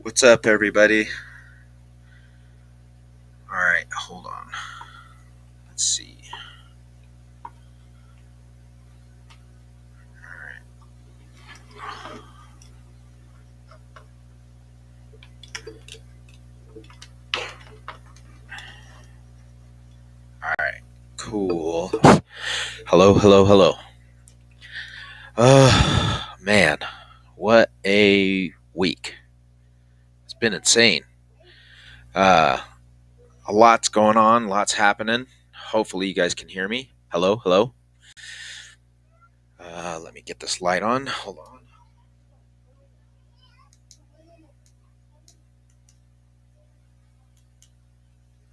What's up, everybody? All right, hold on. Let's see. All right. All right. Cool. Hello, hello, hello. Man, what a week. It's been insane. Uh, a lot's going on, lots happening. Hopefully, you guys can hear me. Hello, hello. Let me get this light on. Hold on.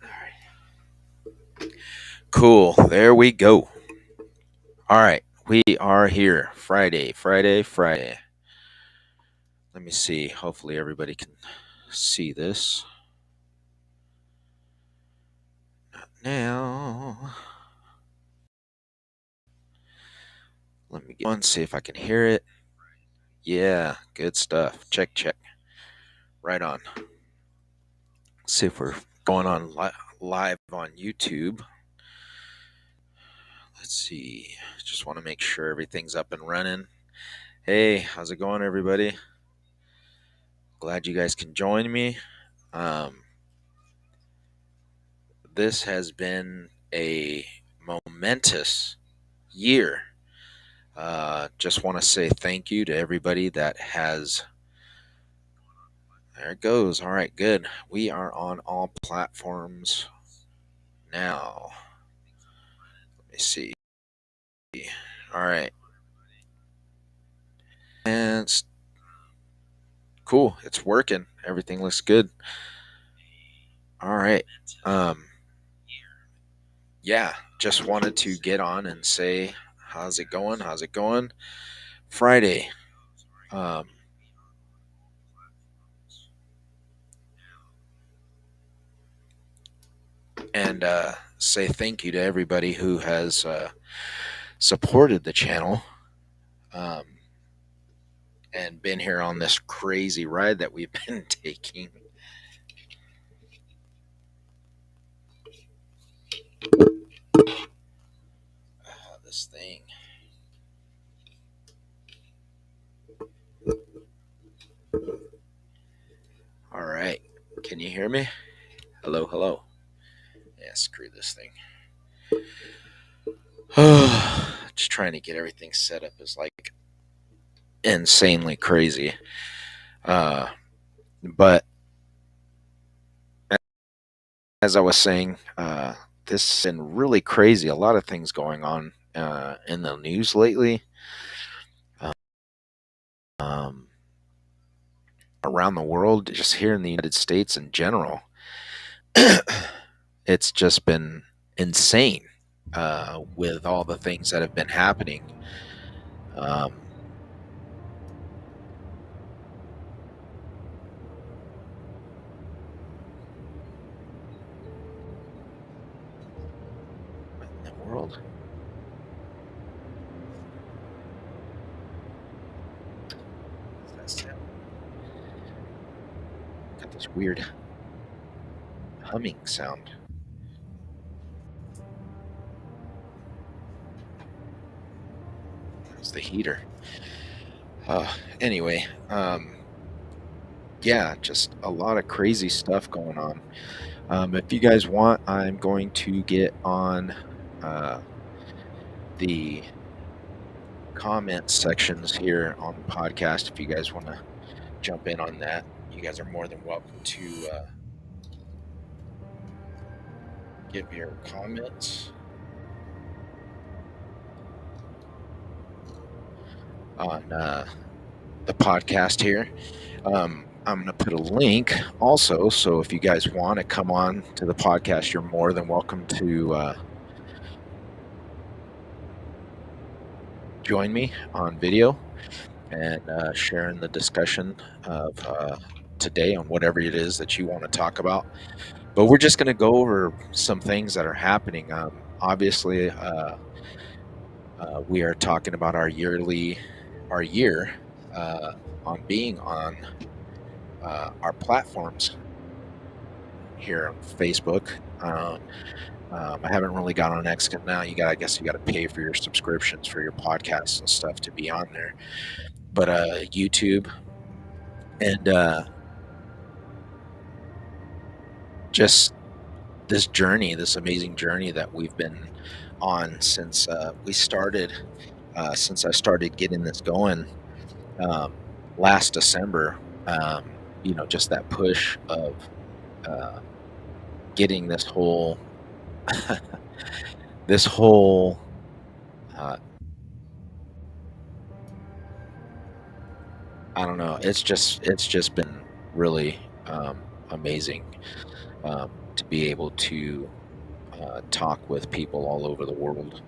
All right. Cool. There we go. All right. We are here. Friday, Friday, Friday. Let me see. Hopefully, everybody can see this. Not now. Let me get on, see if I can hear it. Yeah, good stuff. Check, check. Right on. See if we're going on live on YouTube. Let's see. Just want to make sure everything's up and running. Hey, how's it going, everybody? Glad you guys can join me. This has been a momentous year. Just want to say thank you to everybody that has. There it goes. All right, good. We are on all platforms now. Let me see. All right. And it's cool. It's working. Everything looks good. All right. Yeah, just wanted to get on and say, how's it going? How's it going? Friday. Um, and say thank you to everybody who has supported the channel um, and been here on this crazy ride that we've been taking. This thing. All right. Can you hear me? Hello, hello. Yeah, screw this thing. Just trying to get everything set up is like insanely crazy. But as I was saying, this has been really crazy. A lot of things going on in the news lately. Um, around the world, just here in the United States in general. It's just been insane with all the things that have been happening. Um, in the world. What's that sound? Got this weird humming sound. It's the heater. Anyway, yeah, just a lot of crazy stuff going on. If you guys want, I'm going to get on the comment sections here on the podcast. If you guys want to jump in on that, you guys are more than welcome to give your comments on the podcast here. I'm going to put a link also, so if you guys want to come on to the podcast, you're more than welcome to join me on video and sharing the discussion of today on whatever it is that you want to talk about. But we're just going to go over some things that are happening. Obviously, we are talking about our year on being on our platforms here on Facebook. I haven't really got on X now. I guess you got to pay for your subscriptions for your podcasts and stuff to be on there. But YouTube and just this journey, this amazing journey that we've been on since we started, since I started getting this going last December. Just that push of getting this whole this whole I don't know. It's just been really amazing to be able to talk with people all over the world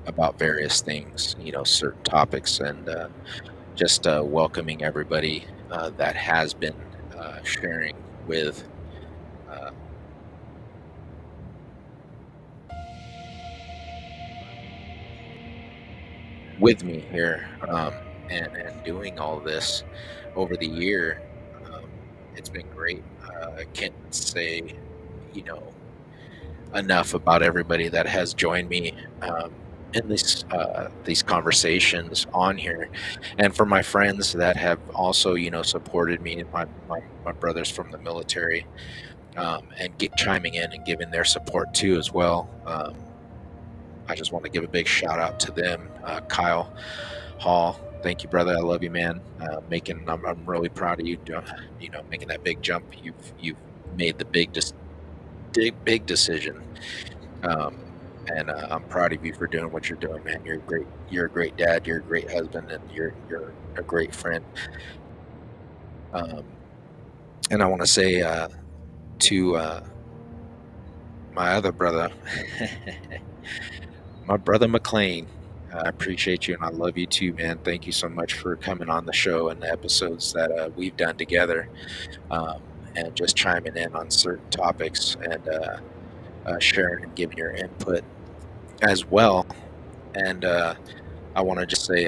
about various things, certain topics, and just welcoming everybody that has been sharing uh, with me here, and doing all this over the year. Um, it's been great. I can't say, you know, enough about everybody that has joined me in these conversations on here, and for my friends that have also, supported me, and my brothers from the military, and chiming in and giving their support too as well. I just want to give a big shout out to them. Kyle Hall, thank you, brother. I love you, man. I'm really proud of you. Making that big jump. You've made the big decision, um, and I'm proud of you for doing what you're doing, man. You're great. You're a great dad. You're a great husband, and you're a great friend. Um, and I want to say to my other brother, my brother McLean. I appreciate you, and I love you too, man. Thank you so much for coming on the show and the episodes that we've done together, um, and just chiming in on certain topics, and sharing and giving your input as well. And I want to just say,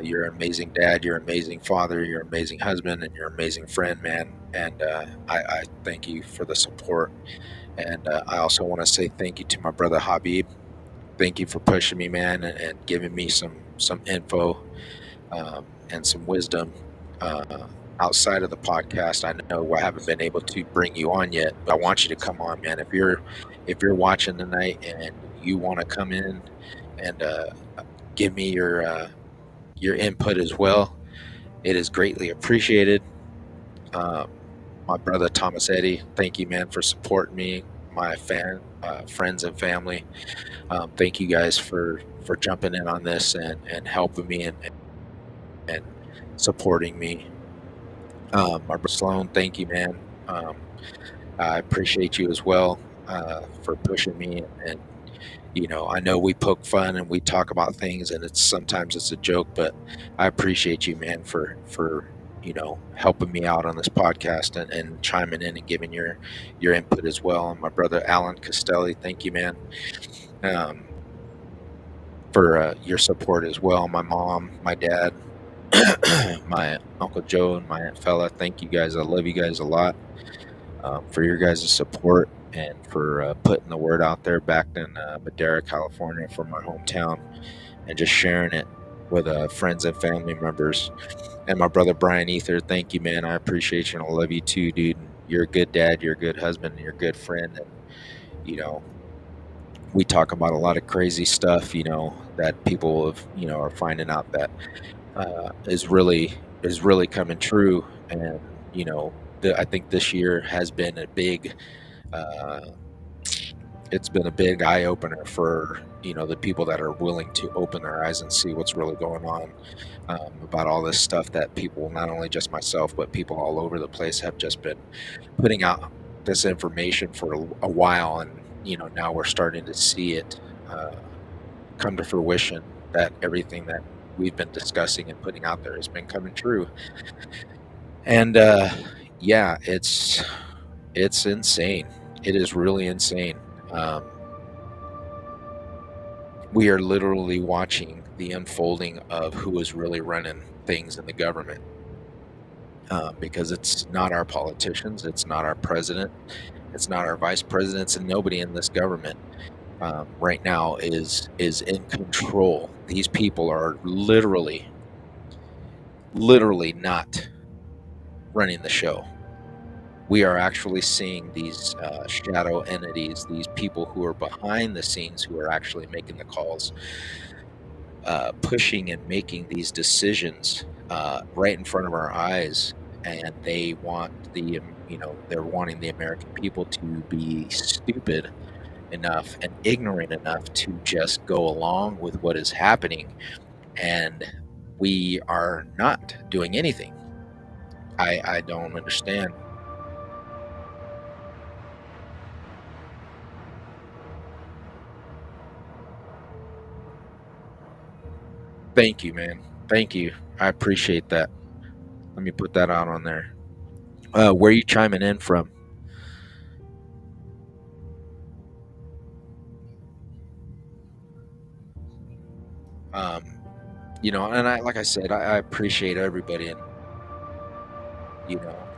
you're an amazing dad, you're an amazing father, you're an amazing husband, and you're an amazing friend, man. And I thank you for the support. And I also want to say thank you to my brother Habib. Thank you for pushing me, man, and giving me some info, and some wisdom outside of the podcast. I know I haven't been able to bring you on yet, but I want you to come on, man. If you're watching tonight and you want to come in and give me your input as well, it is greatly appreciated. Um, my brother Thomas Eddy, thank you, man, for supporting me. My friends and family, thank you guys for jumping in on this and helping me and supporting me. My brother Sloan, thank you, man. Um, I appreciate you as well for pushing me. And I know we poke fun and we talk about things, and sometimes it's a joke, but I appreciate you, man, for helping me out on this podcast and chiming in and giving your input as well. And my brother Alan Costelli, thank you, man, um, for your support as well. My mom, my dad, my Uncle Joe, and my Aunt Fella, thank you guys. I love you guys a lot, for your guys' support, and for putting the word out there back in Madera, California, from my hometown, and just sharing it with friends and family members. And my brother Brian Ether, thank you, man. I appreciate you, and I love you too, dude. You're a good dad, you're a good husband, and you're a good friend. And you know, we talk about a lot of crazy stuff, that people are finding out that is really coming true. And I think this year has been a big uh, it's been a big eye opener for the people that are willing to open their eyes and see what's really going on, about all this stuff that people, not only just myself, but people all over the place, have just been putting out this information for a while. And now we're starting to see it uh, come to fruition, that everything that we've been discussing and putting out there has been coming true. And yeah, it's insane. It is really insane. um, We are literally watching the unfolding of who is really running things in the government, because it's not our politicians, it's not our president, it's not our vice presidents, and nobody in this government right now is in control. These people are literally not running the show. We are actually seeing these shadow entities, these people who are behind the scenes, who are actually making the calls, pushing and making these decisions right in front of our eyes. And they want they're wanting the American people to be stupid enough and ignorant enough to just go along with what is happening. And we are not doing anything. I don't understand. Thank you, man. Thank you. I appreciate that. Let me put that out on there. Where are you chiming in from? Um, and like I said, I appreciate everybody, and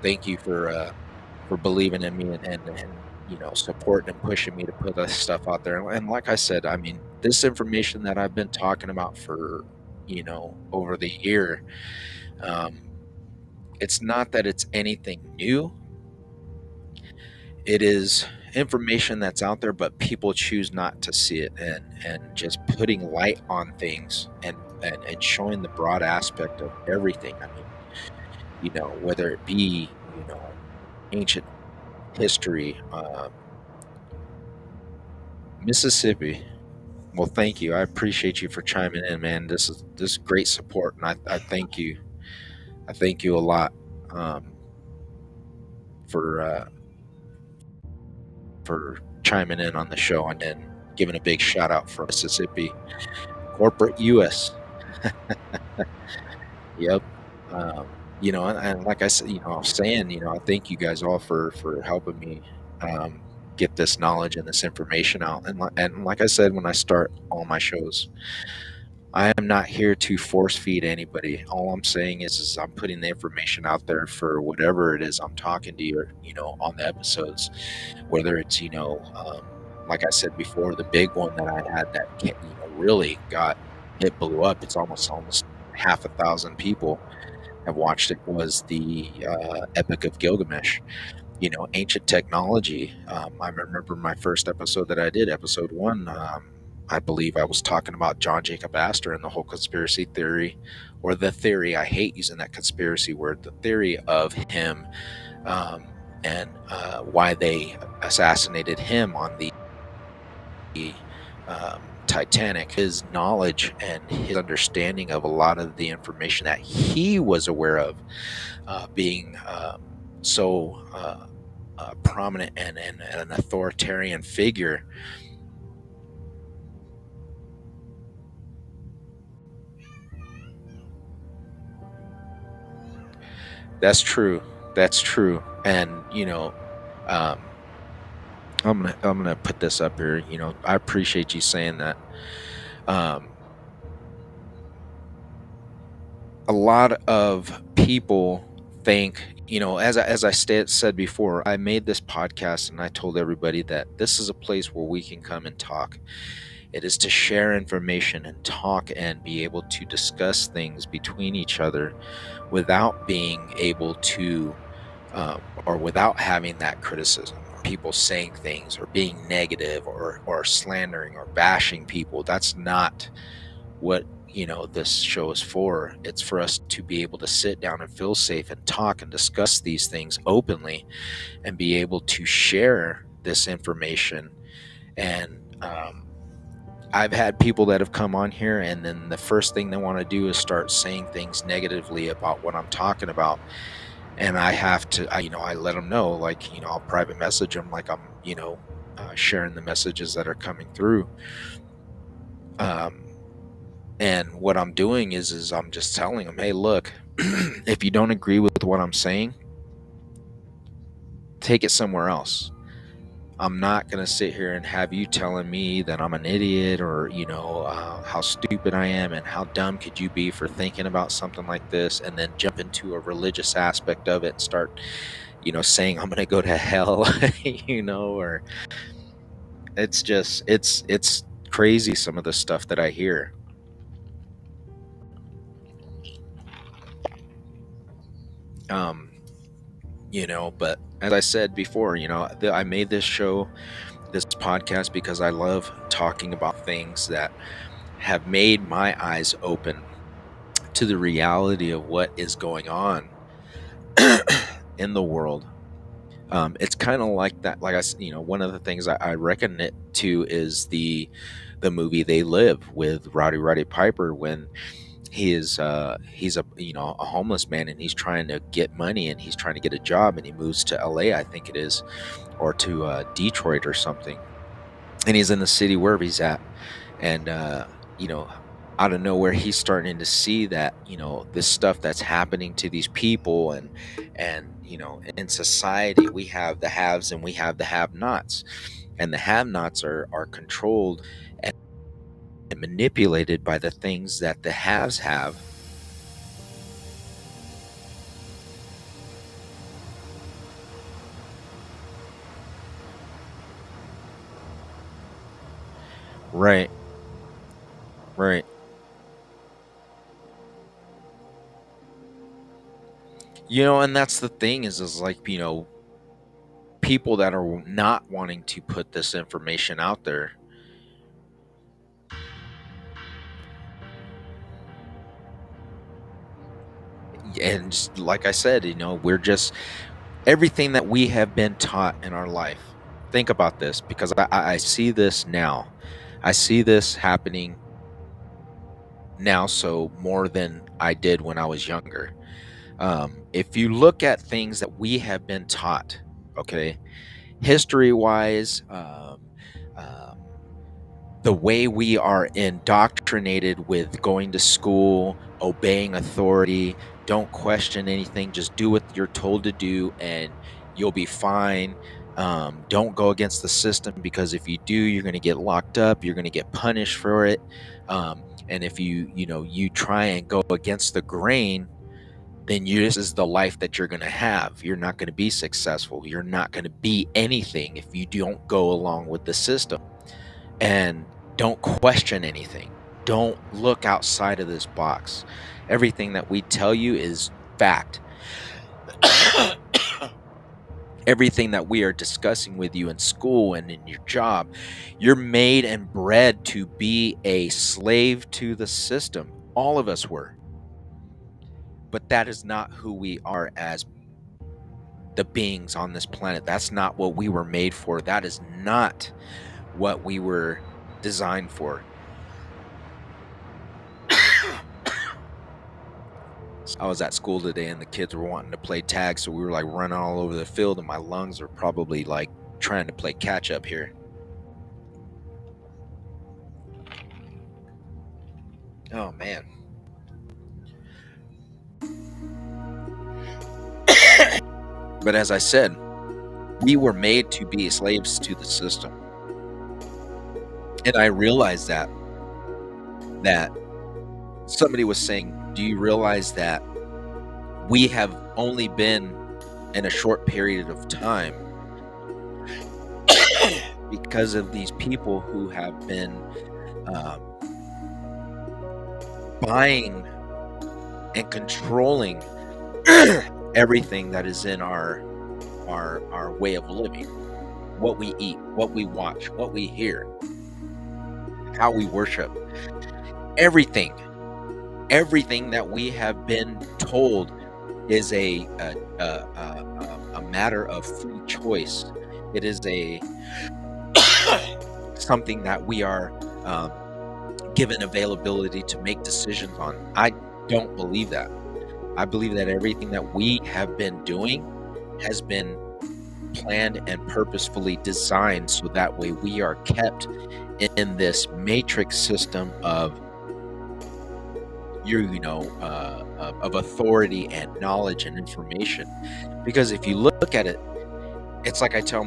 thank you for believing in me, and supporting and pushing me to put this stuff out there. And like I said, I mean, this information that I've been talking about for over the year, um, it's not that it's anything new. It is information that's out there, but people choose not to see it, and just putting light on things, and showing the broad aspect of everything. I mean, whether it be ancient history, Mississippi. Well, thank you. I appreciate you for chiming in, man. This is great support, and I thank you. I thank you a lot, um, for chiming in on the show, and giving a big shout out for Mississippi corporate U.S. Yep. Um, and like I said, I was saying, I thank you guys all for helping me um, get this knowledge and this information out. And like I said, when I start all my shows, I am not here to force feed anybody. All I'm saying is I'm putting the information out there for whatever it is I'm talking to you, on the episodes, whether it's, like I said before, the big one that I had that, really got, it blew up. It's almost half a thousand people have watched it, was the Epic of Gilgamesh. Ancient technology. I remember my first episode that I did, episode one. I believe I was talking about John Jacob Astor and the whole conspiracy theory, or the theory. I hate using that conspiracy word. The theory of him, and why they assassinated him on the Titanic. His knowledge and his understanding of a lot of the information that he was aware of, being so prominent and an authoritarian figure. That's true. That's true. And um, I'm gonna put this up here. I appreciate you saying that. Um, a lot of people think, as I said before, I made this podcast and I told everybody that this is a place where we can come and talk. It is to share information and talk and be able to discuss things between each other without being able to, or without having that criticism, or people saying things, or being negative, or slandering or bashing people. That's not what this show is for. It's for us to be able to sit down and feel safe and talk and discuss these things openly, and be able to share this information. And I've had people that have come on here, and then the first thing they want to do is start saying things negatively about what I'm talking about. And I have to, I let them know, like, I'll private message them, like I'm, sharing the messages that are coming through. Um, and what I'm doing is I'm just telling them, hey, look, if you don't agree with what I'm saying, take it somewhere else. I'm not going to sit here and have you telling me that I'm an idiot, or, how stupid I am and how dumb could you be for thinking about something like this, and then jump into a religious aspect of it and start, saying I'm going to go to hell, or it's crazy, some of the stuff that I hear. Um, but as I said before, I made this show, this podcast, because I love talking about things that have made my eyes open to the reality of what is going on in the world. It's kind of like that. Like one of the things I reckon it to is the movie They Live with Roddy Piper, when he's a a homeless man, and he's trying to get money, and he's trying to get a job, and he moves to LA, I think it is, or to Detroit or something, and he's in the city wherever he's at, and out of nowhere he's starting to see that this stuff that's happening to these people, and in society we have the haves and we have the have-nots, and the have-nots are controlled and manipulated by the things that the haves have. Right, right. And that's the thing, is like, people that are not wanting to put this information out there. And just like I said, we're just everything that we have been taught in our life. Think about this, because I see this now. I see this happening now, so more than I did when I was younger. If you look at things that we have been taught, okay, history wise, the way we are indoctrinated with going to school, obeying authority, don't question anything, just do what you're told to do, and you'll be fine. Don't go against the system, because if you do, you're going to get locked up. You're going to get punished for it. And if you try and go against the grain, then this is the life that you're going to have. You're not going to be successful. You're not going to be anything if you don't go along with the system. And don't question anything. Don't look outside of this box. Everything that we tell you is fact. Everything that we are discussing with you in school and in your job, you're made and bred to be a slave to the system. All of us were. But that is not who we are as the beings on this planet. That's not what we were made for. That is not what we were designed for. I was at school today, and the kids were wanting to play tag, so we were like running all over the field, and my lungs are probably like trying to play catch up here. Oh man. But as I said, we were made to be slaves to the system. And I realized that somebody was saying, do you realize that we have only been in a short period of time because of these people who have been buying and controlling everything that is in our way of living, what we eat, what we watch, what we hear, how we worship, everything that we have been told is a matter of free choice. It is something that we are given availability to make decisions on. I don't believe that. I believe that everything that we have been doing has been planned and purposefully designed, so that way we are kept in this matrix system of of authority and knowledge and information. Because if you look at it, it's like I tell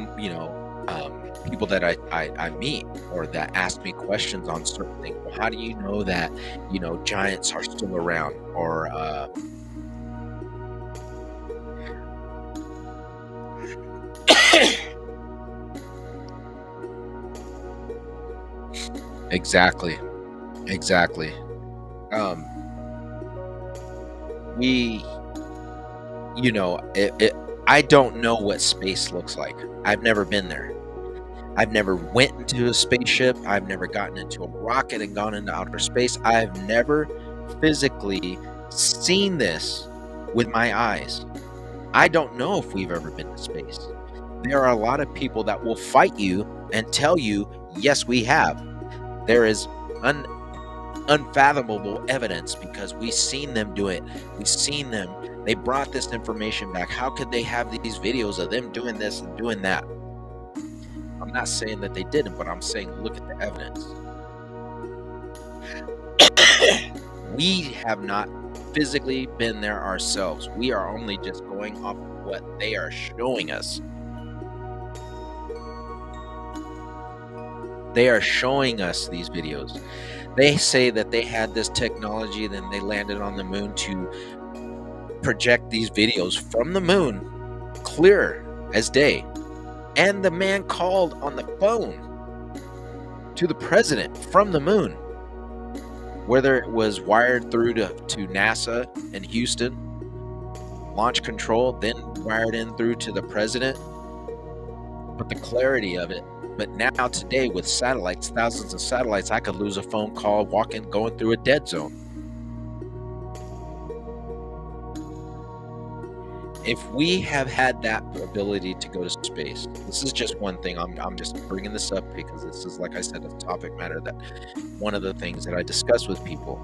people that I meet or that ask me questions on certain things. Well, how do you know that, giants are still around? Or exactly, exactly. Um, we, I don't know what space looks like. I've never been there. I've never went into a spaceship. I've never gotten into a rocket and gone into outer space. I've never physically seen this with my eyes. I don't know if we've ever been to space. There are a lot of people that will fight you and tell you, yes, we have. There is unfathomable evidence because we've seen them do it. We've seen them. They brought this information back. How could they have these videos of them doing this and doing that? I'm not saying that they didn't, but I'm saying look at the evidence. We have not physically been there ourselves. We are only just going off of what they are showing us. They are showing us these videos. They say that they had this technology, then they landed on the moon to project these videos from the moon, clear as day. And the man called on the phone to the president from the moon, whether it was wired through to NASA in Houston, launch control, then wired in through to the president. But the clarity of it. But now today with satellites, thousands of satellites, I could lose a phone call going through a dead zone. If we have had that ability to go to space, this is just one thing. I'm just bringing this up because this is, like I said, a topic matter that one of the things that I discuss with people.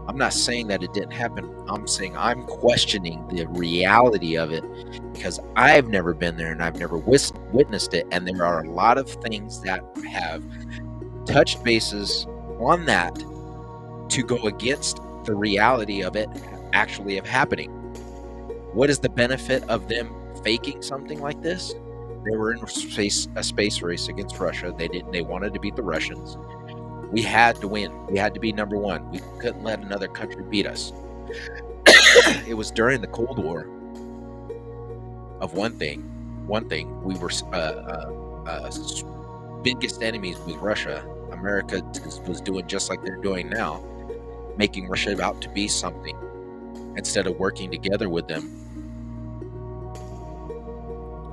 I'm not saying that it didn't happen. I'm saying I'm questioning the reality of it because I've never been there and I've never witnessed it. And there are a lot of things that have touched bases on that to go against the reality of it actually happening. What is the benefit of them faking something like this? They were in a space race against Russia. They wanted to beat the Russians. We had to win. We had to be number one. We couldn't let another country beat us. It was during the Cold War. Of one thing, we were biggest enemies with Russia. America was doing just like they're doing now, making Russia out to be something instead of working together with them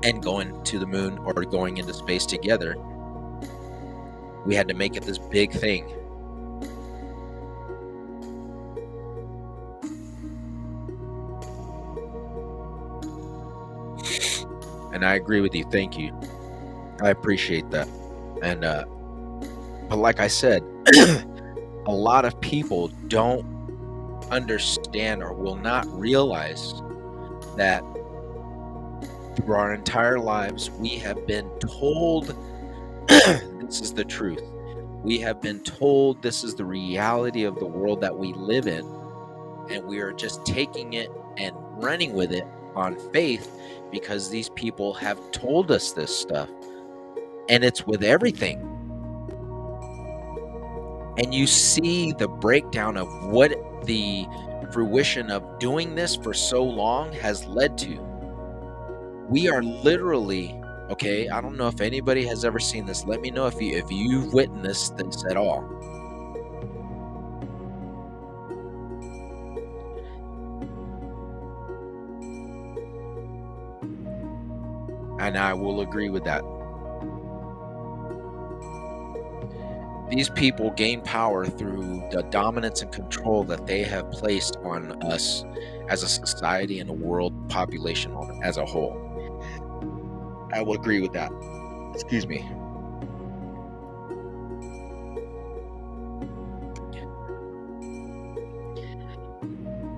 and going to the moon or going into space together. We had to make it this big thing. And I agree with you. Thank you. I appreciate that. And but like I said, a lot of people don't understand or will not realize that through our entire lives we have been told this is the truth. We have been told this is the reality of the world that we live in, and we are just taking it and running with it on faith because these people have told us this stuff. And it's with everything. And you see the breakdown of what the fruition of doing this for so long has led to. We are literally, okay, I don't know if anybody has ever seen this. Let me know if you've witnessed this at all. And I will agree with that. These people gain power through the dominance and control that they have placed on us as a society and a world population as a whole. I will agree with that. Excuse me.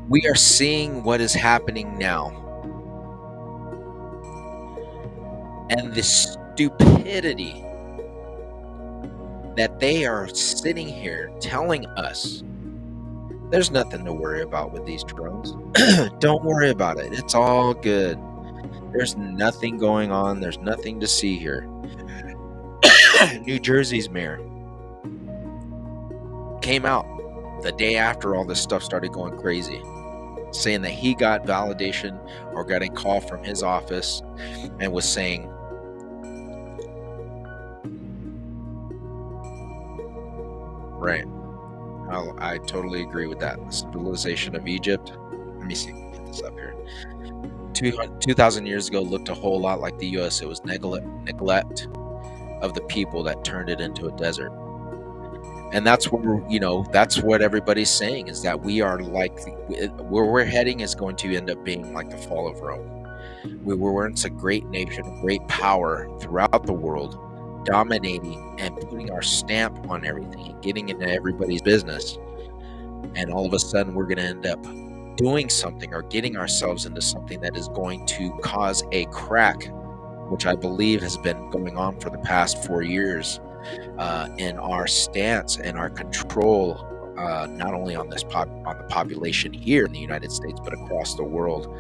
We are seeing what is happening now. And the stupidity that they are sitting here telling us there's nothing to worry about with these drones. Don't worry about it. It's all good. There's nothing going on. There's nothing to see here. New Jersey's mayor came out the day after all this stuff started going crazy, saying that he got validation or got a call from his office and was saying, right, I totally agree with that. The civilization of Egypt, let me see, get this up here. 2,000 years ago looked a whole lot like the U.S. It was neglect of the people that turned it into a desert. And that's what that's what everybody's saying, is that we are like, where we're heading is going to end up being like the fall of Rome. We were once a great nation, a great power throughout the world, dominating and putting our stamp on everything and getting into everybody's business. And all of a sudden we're going to end up doing something or getting ourselves into something that is going to cause a crack, which I believe has been going on for the past 4 years, in our stance and our control, not only on on the population here in the United States, but across the world.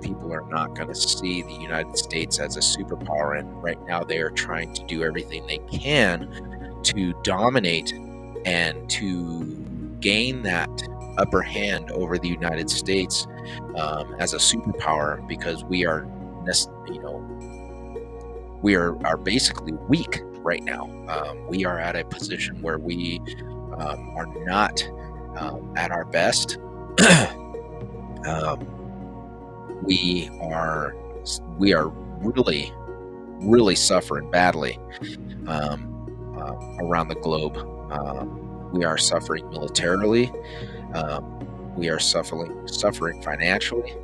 People are not going to see the United States as a superpower, and right now they are trying to do everything they can to dominate and to gain that upper hand over the United States as a superpower, because we are, we are basically weak right now. We are at a position where we are not at our best. We are really suffering badly around the globe. We are suffering militarily. We are suffering financially.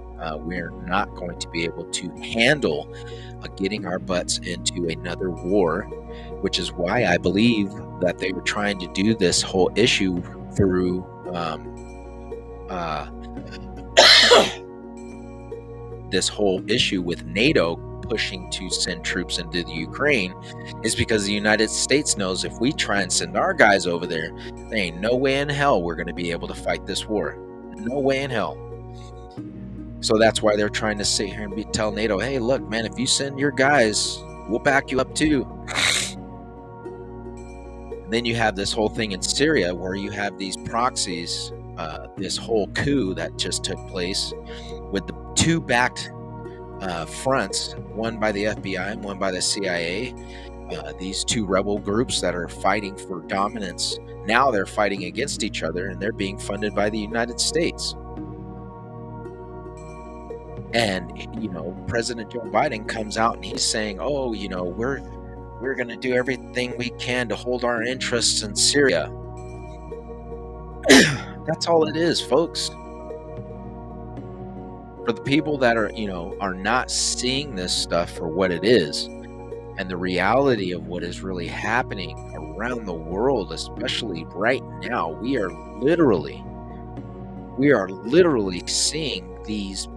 We are not going to be able to handle getting our butts into another war, which is why I believe that they were trying to do this whole issue through this whole issue with NATO pushing to send troops into the Ukraine, is because the United States knows if we try and send our guys over there, there ain't no way in hell we're going to be able to fight this war. No way in hell. So that's why they're trying to sit here and tell NATO, hey, look, man, if you send your guys, we'll back you up too. And then you have this whole thing in Syria where you have these proxies, this whole coup that just took place with the two backed fronts, one by the FBI and one by the CIA. These two rebel groups that are fighting for dominance, now they're fighting against each other, and they're being funded by the United States. And President Joe Biden comes out and he's saying, oh, we're going to do everything we can to hold our interests in Syria. That's all it is, folks. For the people that are not seeing this stuff for what it is, and the reality of what is really happening around the world, especially right now, we are literally seeing these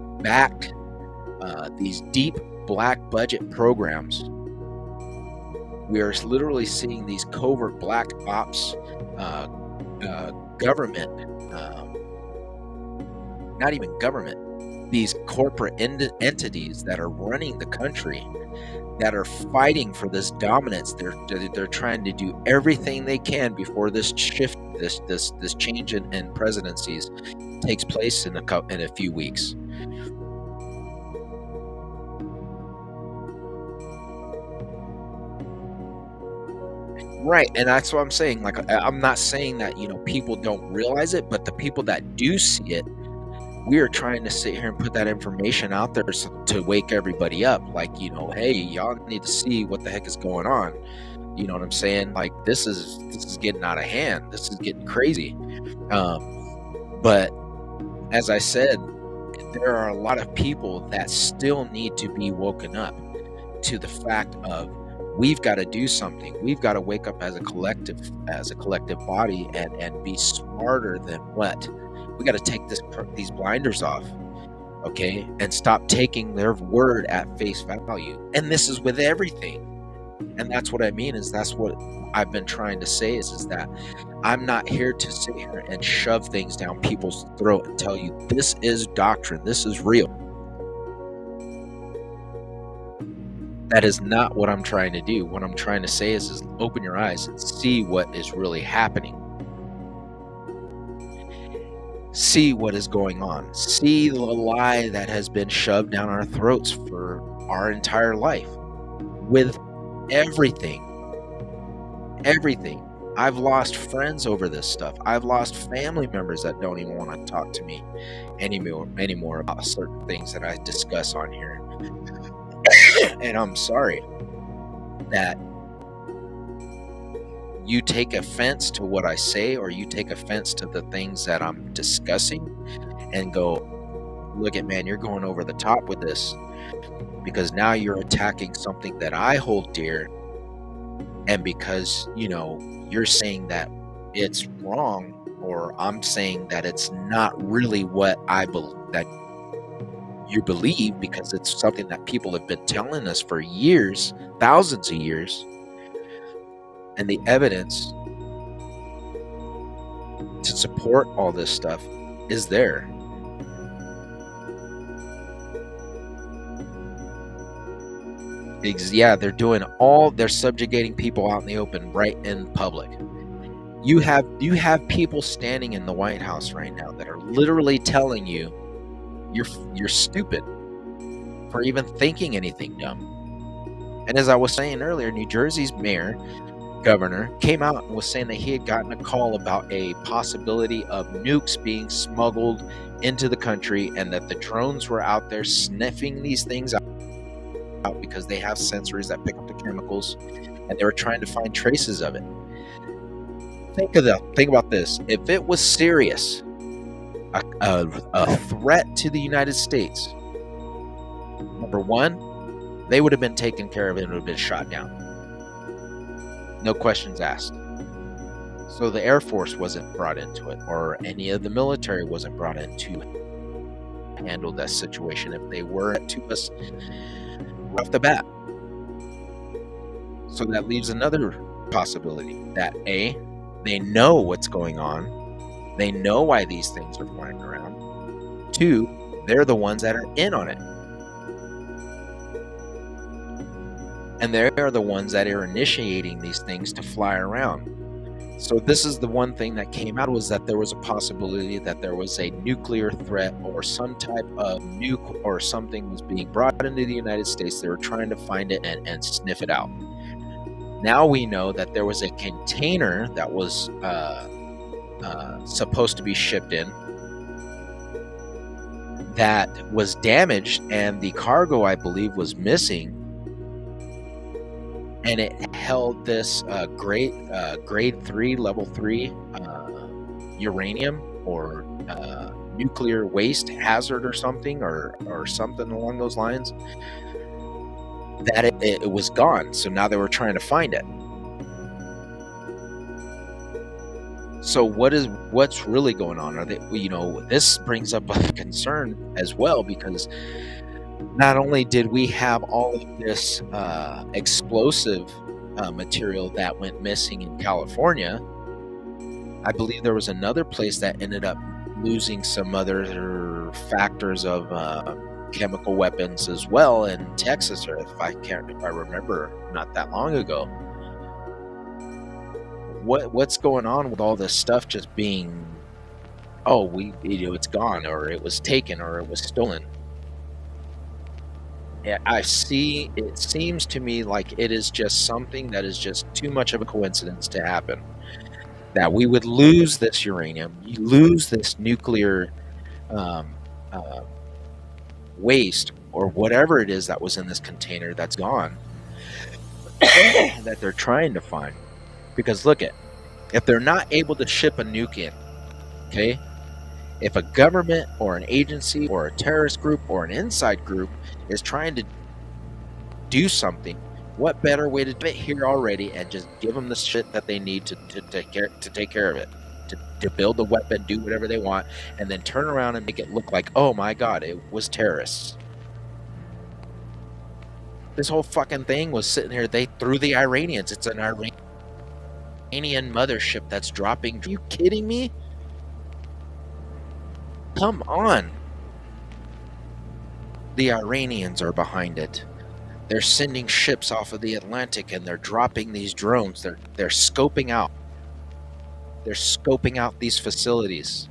deep black budget programs. We are literally seeing these covert black ops, government, not even government, these corporate entities that are running the country, that are fighting for this dominance. They're trying to do everything they can before this shift, this change in presidencies takes place in a few weeks. Right, and that's what I'm saying. Like, I'm not saying that people don't realize it, but the people that do see it, we are trying to sit here and put that information out there to wake everybody up. Like, hey, y'all need to see what the heck is going on. You know what I'm saying? Like, this is getting out of hand. This is getting crazy. But as I said, there are a lot of people that still need to be woken up to the fact of, we've got to do something. We've got to wake up as a collective body and be smarter than what. We got to take these blinders off, okay, and stop taking their word at face value. And this is with everything. And that's what I mean, is that's what I've been trying to say is that I'm not here to sit here and shove things down people's throat and tell you this is doctrine, this is real. That is not what I'm trying to do. What I'm trying to say is open your eyes and see what is really happening. See what is going on. See the lie that has been shoved down our throats for our entire life with everything. Everything. I've lost friends over this stuff. I've lost family members that don't even want to talk to me anymore about certain things that I discuss on here. And I'm sorry that you take offense to what I say, or you take offense to the things that I'm discussing and go, look at, man, you're going over the top with this, because now you're attacking something that I hold dear. And because, you're saying that it's wrong, or I'm saying that it's not really what I believe that you believe, because it's something that people have been telling us for years, thousands of years, and the evidence to support all this stuff is there. Yeah, they're subjugating people out in the open, right in public. You have people standing in the White House right now that are literally telling you you're stupid for even thinking anything dumb. And as I was saying earlier, New Jersey's governor came out and was saying that he had gotten a call about a possibility of nukes being smuggled into the country, and that the drones were out there sniffing these things out because they have sensors that pick up the chemicals, and they were trying to find traces of it. Think about this. If it was serious, a threat to the United States, number one, they would have been taken care of and would have been shot down. No questions asked. So the Air Force wasn't brought into it, or any of the military wasn't brought in to handle that situation if they were to us off the bat. So that leaves another possibility that A, they know what's going on. They know why these things are flying around. 2, they're the ones that are in on it. And they are the ones that are initiating these things to fly around. So this is the one thing that came out, was that there was a possibility that there was a nuclear threat, or some type of nuke or something was being brought into the United States. They were trying to find it and sniff it out. Now we know that there was a container that was supposed to be shipped in that was damaged, and the cargo, I believe, was missing. And it held this grade 3, level 3 uranium or nuclear waste hazard or something, or something along those lines. That it was gone. So now they were trying to find it. So what's really going on? Are they, this brings up a concern as well, because not only did we have all of this explosive material that went missing in California, I believe there was another place that ended up losing some other factors of chemical weapons as well in Texas, or if I remember, not that long ago. What's going on with all this stuff just being, it's gone, or it was taken, or it was stolen? It seems to me like it is just something that is just too much of a coincidence to happen. That we would lose this uranium, lose this nuclear waste, or whatever it is that was in this container that's gone, that they're trying to find. Because look at, if they're not able to ship a nuke in, okay, if a government or an agency or a terrorist group or an inside group is trying to do something, what better way to do it here already and just give them the shit that they need to take care of it, to build the weapon, do whatever they want, and then turn around and make it look like, oh my god, it was terrorists. This whole fucking thing was sitting here. They threw the Iranians. It's an Iranian mothership that's dropping. Are you kidding me? Come on. The Iranians are behind it. They're sending ships off of the Atlantic and they're dropping these drones. They're scoping out. They're scoping out these facilities.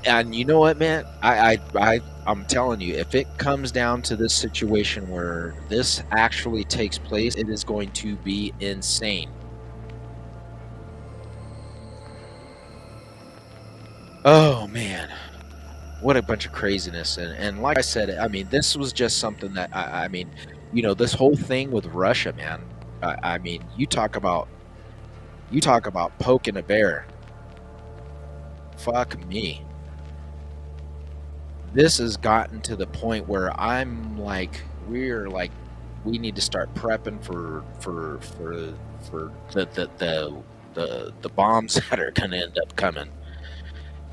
And you know what, man? I'm telling you, if it comes down to this situation where this actually takes place, it is going to be insane. Oh man, what a bunch of craziness! And like I said, I mean, this was just something that I mean, you know, this whole thing with Russia, man. I mean, you talk about poking a bear. Fuck me. This has gotten to the point where I'm like, we need to start prepping for the bombs that are gonna end up coming.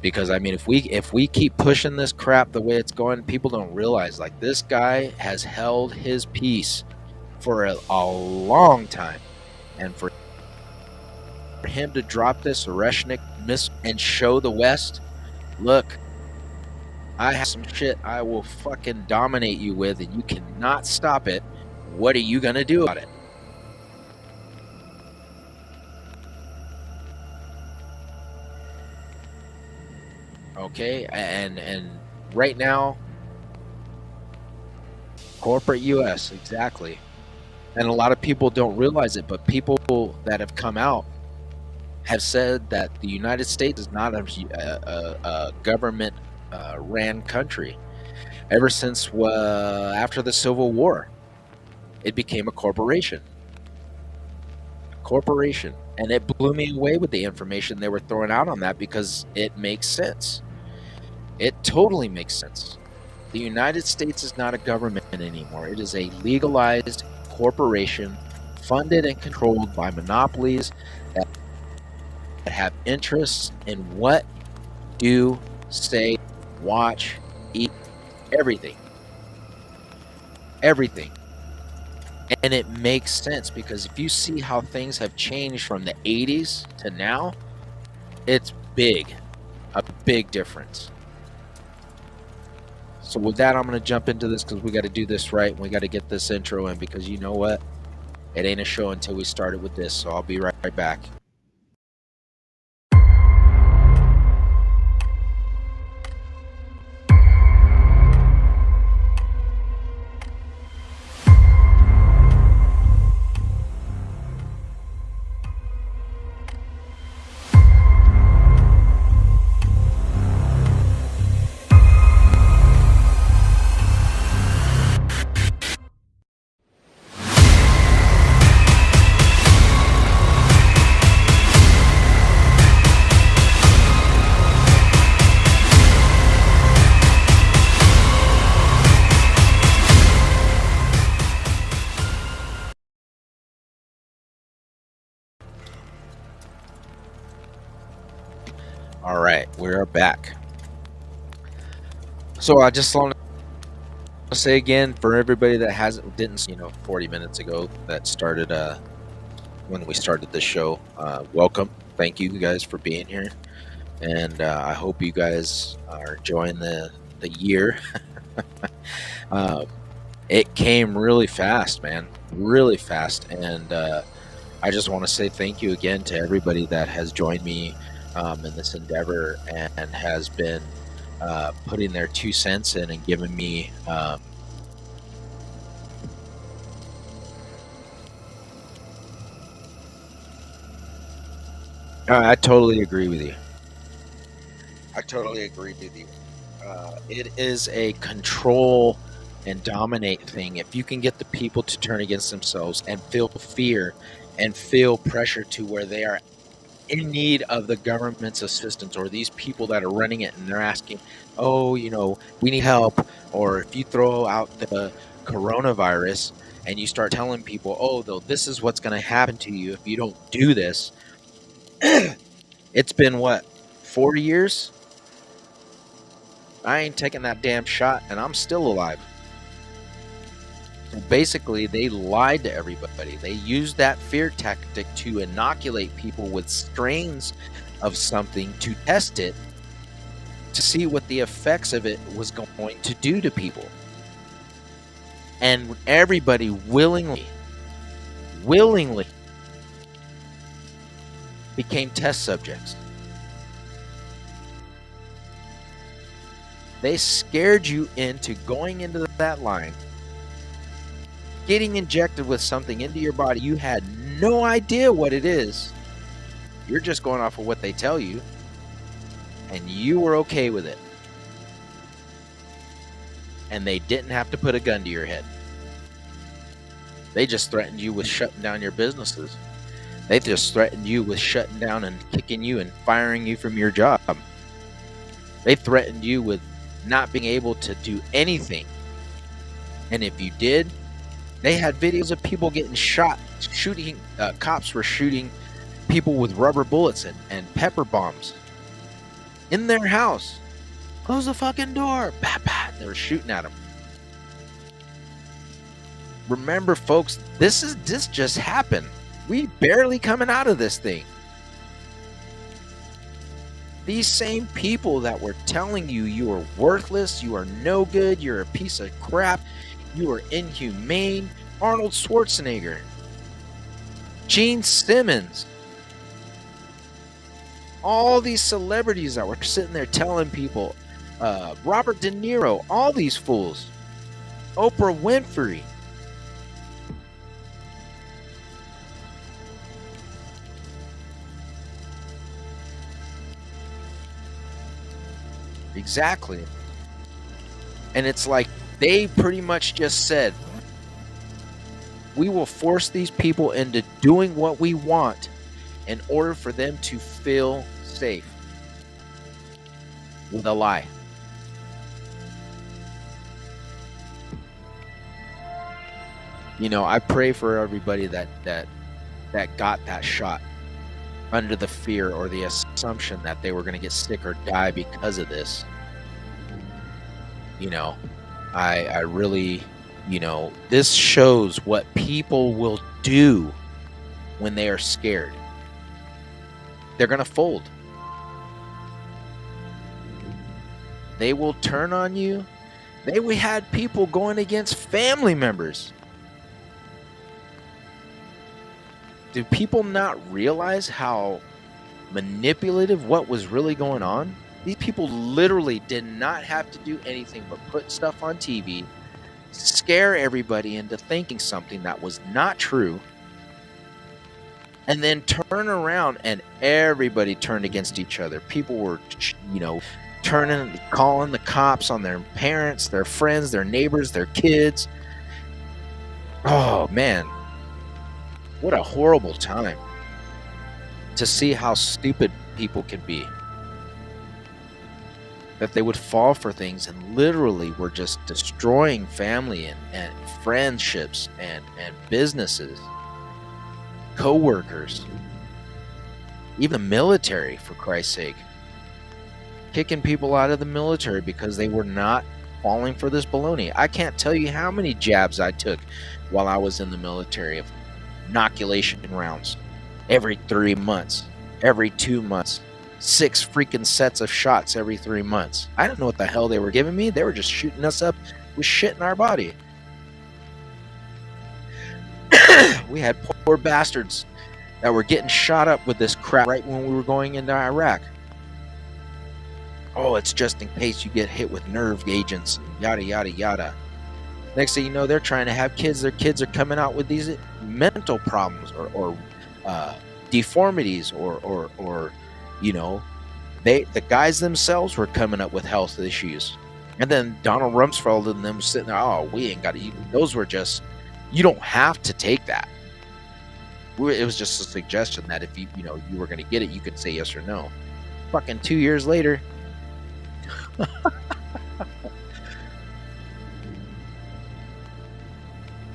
Because I mean, if we keep pushing this crap the way it's going, people don't realize, like, this guy has held his peace for a long time, and for him to drop this Oreshnik missile and show the West, look, I have some shit I will fucking dominate you with, and you cannot stop it. What are you gonna do about it? Okay, and right now, corporate US, exactly. And a lot of people don't realize it, but people that have come out have said that the United States is not a government ran country. Ever since after the Civil War, it became a corporation. And it blew me away with the information they were throwing out on that, because it makes sense. It totally makes sense. The United States is not a government anymore. It is a legalized corporation funded and controlled by monopolies that have interests in what, do, say, watch, eat, everything. Everything. And it makes sense, because if you see how things have changed from the 80s to now, it's big. A big difference. So with that, I'm going to jump into this, because we got to do this right. And we got to get this intro in, because you know what? It ain't a show until we start it with this. So I'll be right back. All right, we're back. So I just want to say again, for everybody that didn't, 40 minutes ago that started when we started this show, welcome. Thank you guys for being here, and I hope you guys are enjoying the year. It came really fast, man, really fast, and I just want to say thank you again to everybody that has joined me in this endeavor and has been putting their 2 cents in and giving me I totally agree with you. It is a control and dominate thing. If you can get the people to turn against themselves and feel fear and feel pressure to where they are in need of the government's assistance, or these people that are running it and they're asking, oh, we need help, or if you throw out the coronavirus and you start telling people, oh, though, this is what's going to happen to you if you don't do this. It's been what, 4 years? I ain't taking that damn shot, and I'm still alive. So basically, they lied to everybody. They used that fear tactic to inoculate people with strains of something to test it to see what the effects of it was going to do to people. And everybody willingly became test subjects. They scared you into going into that line, getting injected with something into your body. You had no idea what it is. You're just going off of what they tell you, and you were okay with it. And they didn't have to put a gun to your head. They just threatened you with shutting down your businesses. They just threatened you with shutting down and kicking you and firing you from your job. They threatened you with not being able to do anything. And if you did, they had videos of people getting shot, cops were shooting people with rubber bullets and pepper bombs in their house. Close the fucking door. Bat, bat. They were shooting at them. Remember, folks, this just happened. We barely coming out of this thing. These same people that were telling you you are worthless, you are no good, you're a piece of crap, you are inhumane. Arnold Schwarzenegger, Gene Simmons, all these celebrities that were sitting there telling people, Robert De Niro, all these fools, Oprah Winfrey. Exactly. And it's like they pretty much just said, we will force these people into doing what we want in order for them to feel safe. With a lie. You know, I pray for everybody that got that shot under the fear or the assumption that they were going to get sick or die because of this. You know, I really, you know, this shows what people will do when they are scared. They're going to fold. They will turn on you. We had people going against family members. Do people not realize how manipulative what was really going on? These people literally did not have to do anything but put stuff on TV, scare everybody into thinking something that was not true, and then turn around and everybody turned against each other. People were, you know, calling the cops on their parents, their friends, their neighbors, their kids. Oh, man. What a horrible time to see how stupid people can be. That they would fall for things and literally were just destroying family and friendships and businesses, co-workers, even the military, for Christ's sake. Kicking people out of the military because they were not falling for this baloney. I can't tell you how many jabs I took while I was in the military of inoculation rounds every 3 months, every 2 months, 6 freaking sets of shots every 3 months. I don't know what the hell they were giving me. They were just shooting us up with shit in our body. We had poor bastards that were getting shot up with this crap right when we were going into Iraq. Oh, it's just in case you get hit with nerve agents and yada, yada, yada. Next thing you know, they're trying to have kids. Their kids are coming out with these mental problems or deformities or you know, the guys themselves were coming up with health issues. And then Donald Rumsfeld and them sitting there, oh, we ain't got to eat. Those were just, you don't have to take that. It was just a suggestion that if you were going to get it, you could say yes or no. Fucking 2 years later.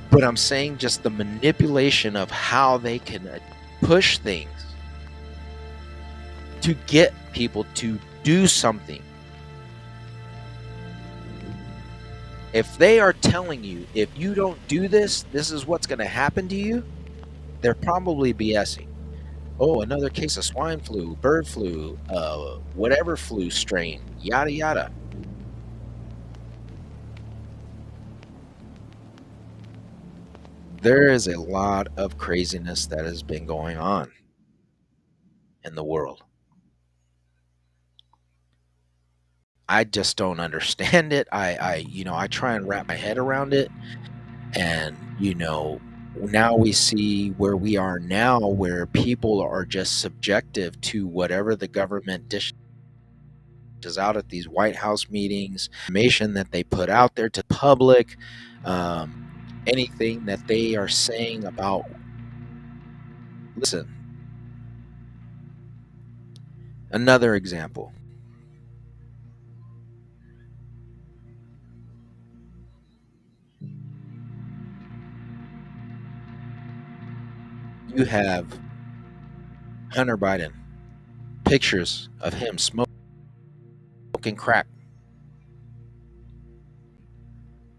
But I'm saying just the manipulation of how they can push things to get people to do something. If they are telling you, if you don't do this, this is what's going to happen to you, they're probably BSing. Oh, another case of swine flu, bird flu, whatever flu strain, yada yada. There is a lot of craziness that has been going on in the world. I just don't understand it. I try and wrap my head around it, and now we see where we are now, where people are just subjective to whatever the government dishes out at these White House meetings, information that they put out there to the public, anything that they are saying about. Listen, another example. You have Hunter Biden, pictures of him smoking crack,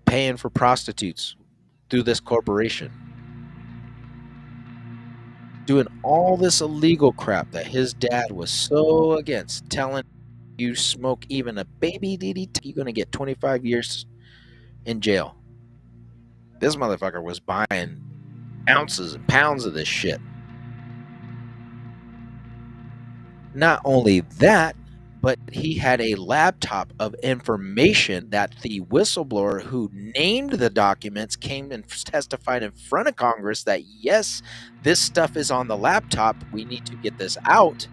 paying for prostitutes through this corporation, doing all this illegal crap that his dad was so against, telling you smoke even a baby DDT, you're going to get 25 years in jail. This motherfucker was buying ounces and pounds of this shit. Not only that, but he had a laptop of information that the whistleblower who named the documents came and testified in front of Congress that, yes, this stuff is on the laptop. We need to get this out.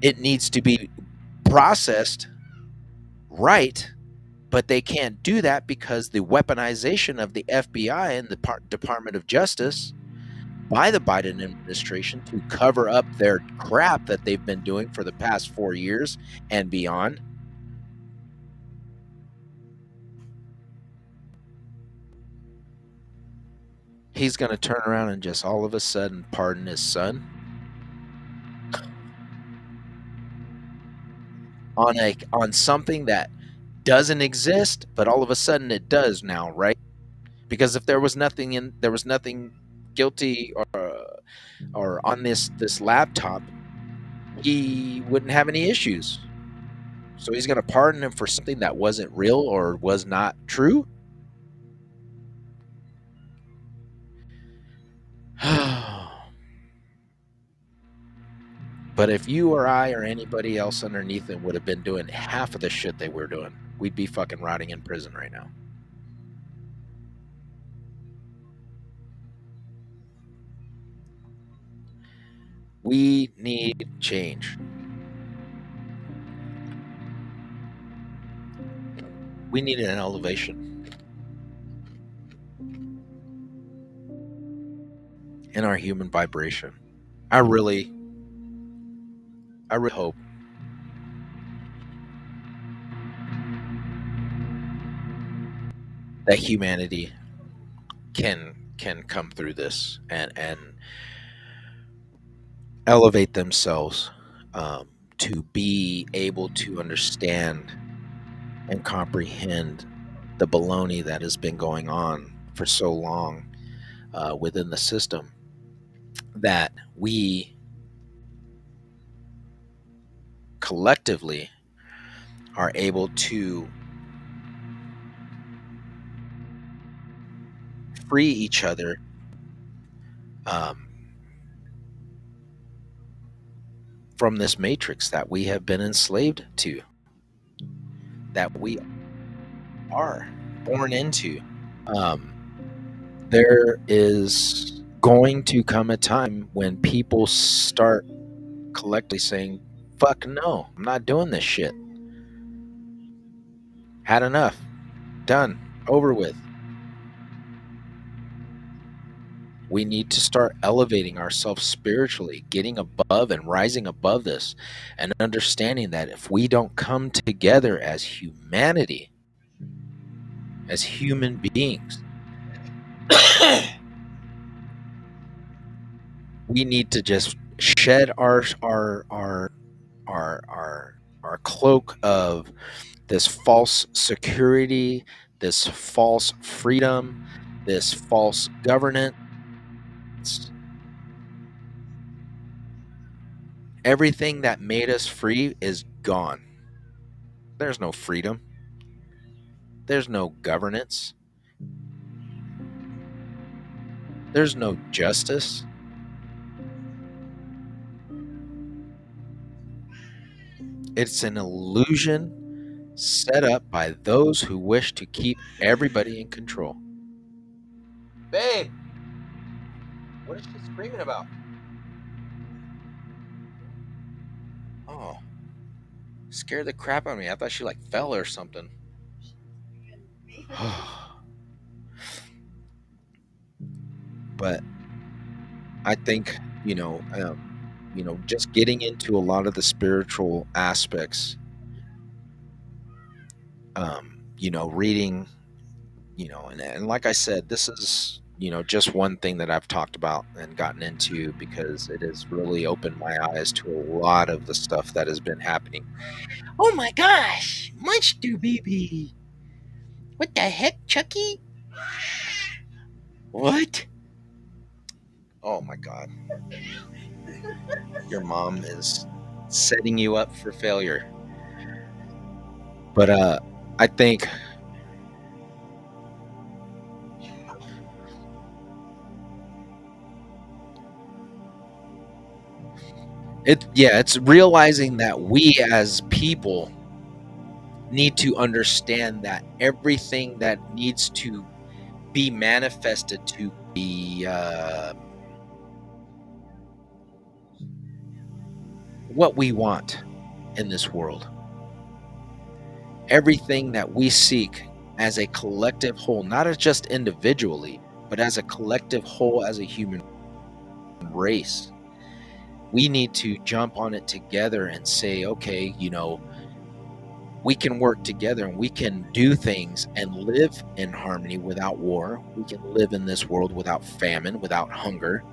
It needs to be processed right, but they can't do that because the weaponization of the FBI and the Department of Justice by the Biden administration to cover up their crap that they've been doing for the past 4 years and beyond. He's going to turn around and just all of a sudden pardon his son on something that doesn't exist, but all of a sudden it does now, right? Because if there was nothing guilty or on this laptop, he wouldn't have any issues. So he's going to pardon him for something that wasn't real or was not true. But if you or I or anybody else underneath him would have been doing half of the shit they were doing, we'd be fucking rotting in prison right now. We need change. We need an elevation in our human vibration. I really hope that humanity can come through this and elevate themselves, to be able to understand and comprehend the baloney that has been going on for so long within the system, that we collectively are able to free each other from this matrix that we have been enslaved to, that we are born into. There is going to come a time when people start collectively saying, fuck no, I'm not doing this shit. Had enough. Done. Over with. We need to start elevating ourselves spiritually, getting above and rising above this, and understanding that if we don't come together as humanity, as human beings, we need to just shed our cloak of this false security, this false freedom, this false governance, everything that made us free is gone. There's no freedom. There's no governance. There's no justice. It's an illusion set up by those who wish to keep everybody in control. Babe, what is she screaming about? Oh, scared the crap out of me. I thought she like fell or something. But I think just getting into a lot of the spiritual aspects, reading, and like I said, this is just one thing that I've talked about and gotten into because it has really opened my eyes to a lot of the stuff that has been happening. Oh my gosh, Monster Baby! What the heck, Chucky? What? Oh my God. Your mom is setting you up for failure. But I think it's realizing that we as people need to understand that everything that needs to be manifested to be what we want in this world, everything that we seek as a collective whole, not as just individually, but as a collective whole, as a human race, we need to jump on it together and say, okay, we can work together and we can do things and live in harmony without war. We can live in this world without famine, without hunger.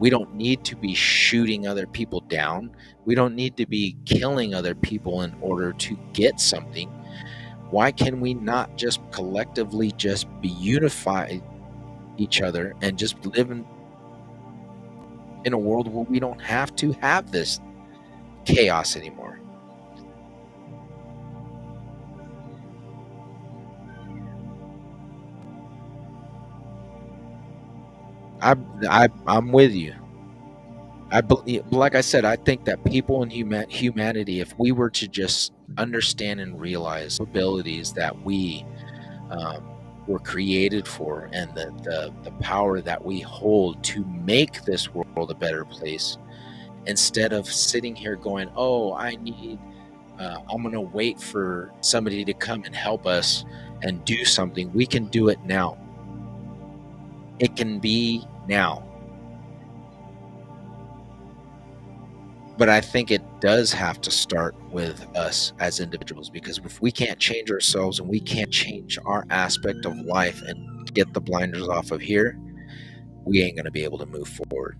We don't need to be shooting other people down. We don't need to be killing other people in order to get something. Why can we not just collectively just be unified each other and just live in a world where we don't have to have this chaos anymore? I'm with you. I believe, like I said, I think that people in humanity, if we were to just understand and realize abilities that we um, were created for, and the power that we hold to make this world a better place, instead of sitting here going, "Oh, I'm going to wait for somebody to come and help us and do something," we can do it now. It can be now. But I think it does have to start with us as individuals, because if we can't change ourselves and we can't change our aspect of life and get the blinders off of here, we ain't going to be able to move forward.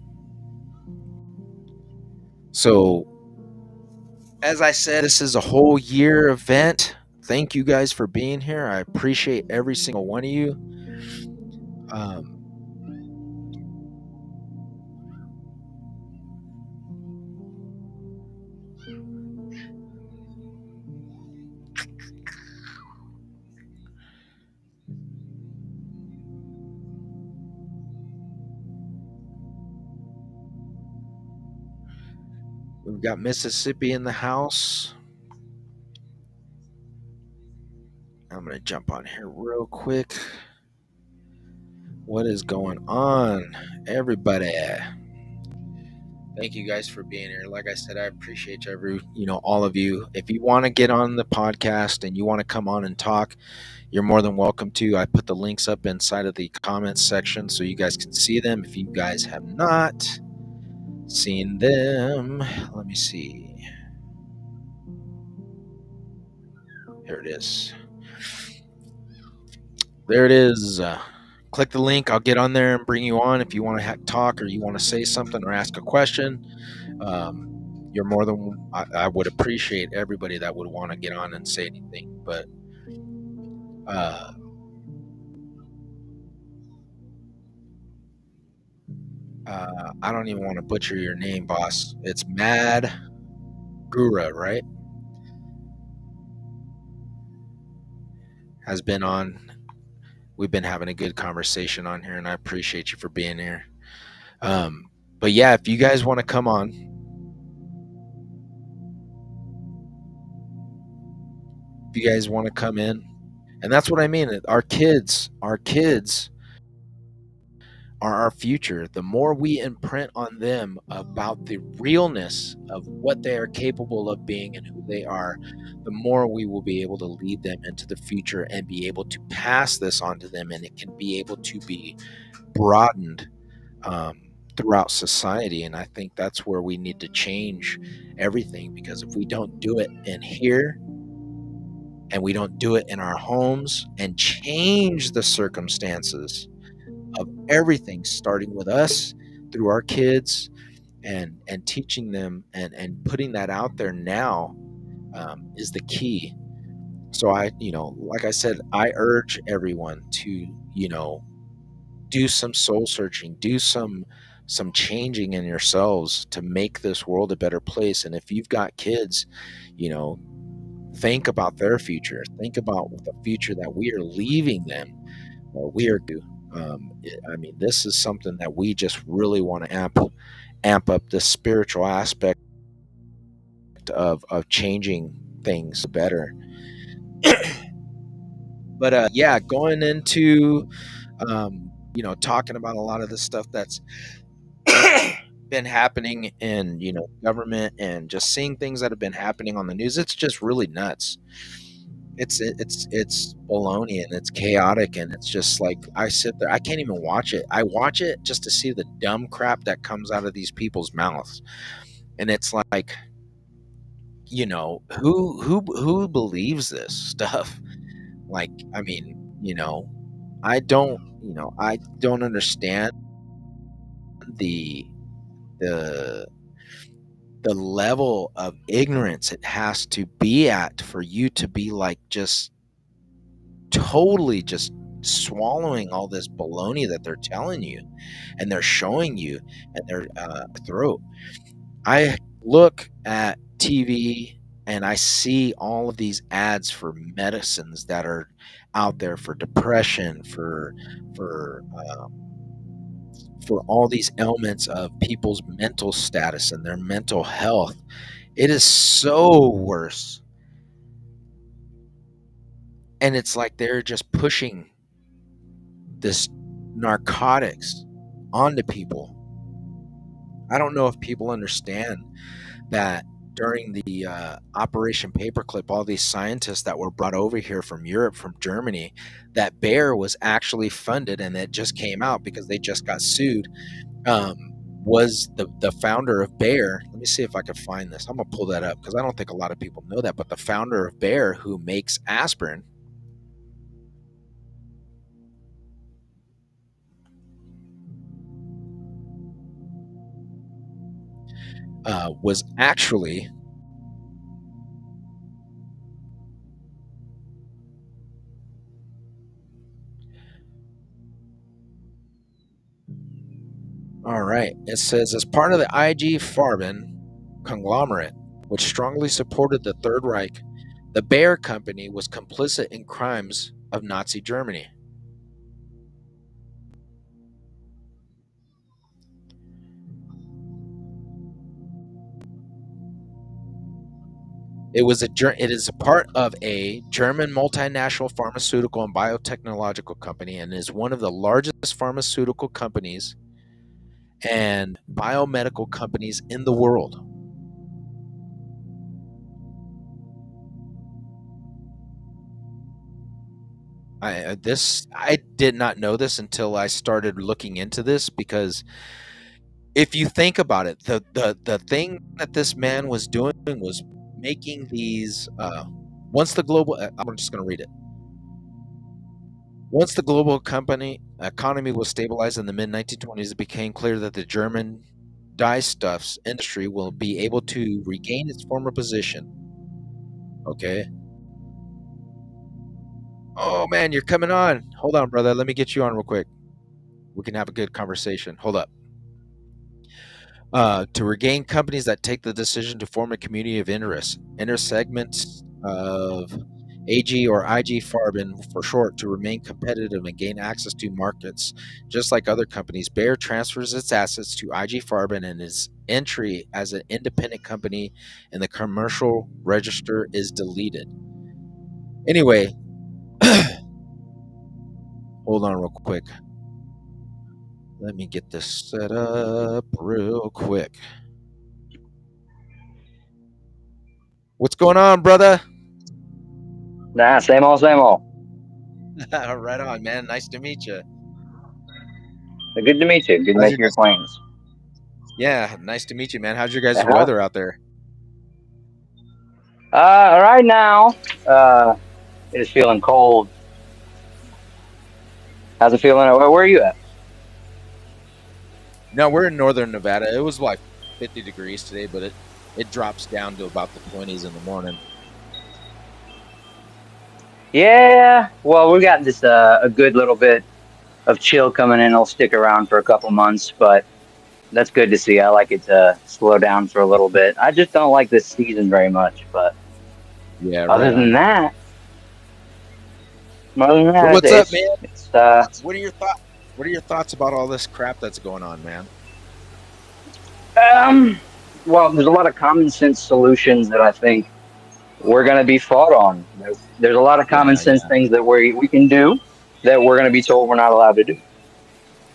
So, as I said, this is a whole year event. Thank you guys for being here. I appreciate every single one of you. Um, we've got Mississippi in the house. I'm going to jump on here real quick. What is going on, everybody? Thank you guys for being here. Like I said, I appreciate all of you. If you want to get on the podcast and you want to come on and talk, you're more than welcome to. I put the links up inside of the comments section so you guys can see them. If you guys have not seen them, let me see. Here it is. There it is. Click the link. I'll get on there and bring you on if you want to talk or you want to say something or ask a question. You're more than I would appreciate everybody that would want to get on and say anything, but I don't even want to butcher your name, boss. It's Mad Gura, right? Has been on. We've been having a good conversation on here, and I appreciate you for being here. But yeah, if you guys want to come on, if you guys want to come in, and that's what I mean. Our kids are our future. The more we imprint on them about the realness of what they are capable of being and who they are, the more we will be able to lead them into the future and be able to pass this on to them, and it can be able to be broadened um, throughout society. And I think that's where we need to change everything, because if we don't do it in here and we don't do it in our homes and change the circumstances of everything, starting with us through our kids, and teaching them and putting that out there now, is the key. So I, like I said, I urge everyone to, do some soul searching, do some changing in yourselves to make this world a better place. And if you've got kids, you know think about their future, think about the future that we are leaving them, or we are to. I mean, this is something that we just really want to amp up the spiritual aspect of changing things better. But yeah, going into talking about a lot of the stuff that's been happening in government, and just seeing things that have been happening on the news, it's just really nuts. It's baloney, and it's chaotic, and it's just like, I sit there, I can't even watch it. I watch it just to see the dumb crap that comes out of these people's mouths, and it's like, who believes this stuff? Like, I mean, I don't understand the the the level of ignorance it has to be at for you to be like, just totally just swallowing all this baloney that they're telling you and they're showing you at their throat. I look at TV and I see all of these ads for medicines that are out there for depression, for all these ailments of people's mental status and their mental health. It is so worse. And it's like they're just pushing this narcotics onto people. I don't know if people understand that during the Operation Paperclip, all these scientists that were brought over here from Europe, from Germany, that Bayer was actually funded, and it just came out because they just got sued. Was the founder of Bayer? Let me see if I can find this. I'm gonna pull that up because I don't think a lot of people know that. But the founder of Bayer, who makes aspirin, was actually all right. It says, as part of the IG Farben conglomerate, which strongly supported the Third Reich, the Bayer Company was complicit in crimes of Nazi Germany. It is a part of a German multinational pharmaceutical and biotechnological company, and is one of the largest pharmaceutical companies and biomedical companies in the world. I did not know this until I started looking into this, because if you think about it, the thing that this man was doing was making these. Once the global, I'm just going to read it. Once the global company economy was stabilized in the mid 1920s, it became clear that the German dyestuffs industry will be able to regain its former position. Okay. Oh man, you're coming on. Hold on, brother. Let me get you on real quick. We can have a good conversation. Hold up. To regain companies that take the decision to form a community of interest, enter segments of AG or IG Farben for short to remain competitive and gain access to markets. Just like other companies, Bayer transfers its assets to IG Farben and its entry as an independent company in the commercial register is deleted. Anyway, hold on real quick. Let me get this set up real quick. What's going on, brother? Nah, same old, same old. Right on, man. Nice to meet you. Good to meet you. Good to How's make your your guys? acquaintance. Yeah, nice to meet you, man. How's your guys' Uh-huh. weather out there? Right now, it is feeling cold. How's it feeling? Where are you at? No, we're in northern Nevada. It was like 50 degrees today, but it drops down to about the 20s in the morning. Yeah, well, we got this a good little bit of chill coming in. It'll stick around for a couple months, but that's good to see. I like it to slow down for a little bit. I just don't like this season very much, but Yeah, right other on. than that, other than So that, what's up, man? it's What are your thoughts? What are your thoughts about all this crap that's going on, man? um, well, there's a lot of common sense solutions that I think we're going to be fought on. There's a lot of common Yeah, sense yeah, things that we can do that we're going to be told we're not allowed to do.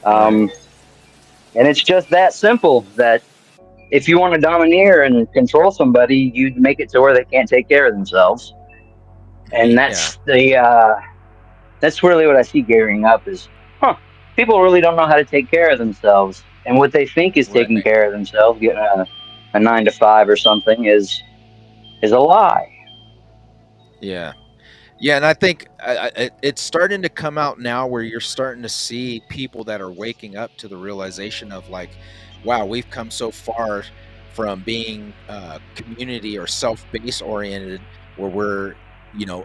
right. Um, and it's just that simple that if you want to domineer and control somebody, you make it to where they can't take care of themselves. And Yeah, that's really what I see gearing up is, people really don't know how to take care of themselves. And what they think is taking right. care of themselves, getting a 9 to 5 or something is a lie. Yeah. Yeah, and I think it's starting to come out now where you're starting to see people that are waking up to the realization of like, wow, we've come so far from being community or self-base oriented, where we're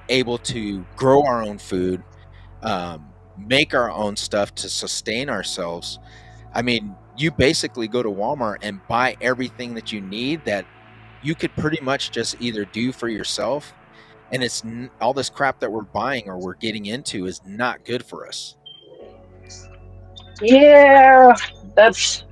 able to grow our own food, make our own stuff to sustain ourselves. I mean, you basically go to Walmart and buy everything that you need that you could pretty much just either do for yourself, and all this crap that we're buying or we're getting into is not good for us. Yeah, that's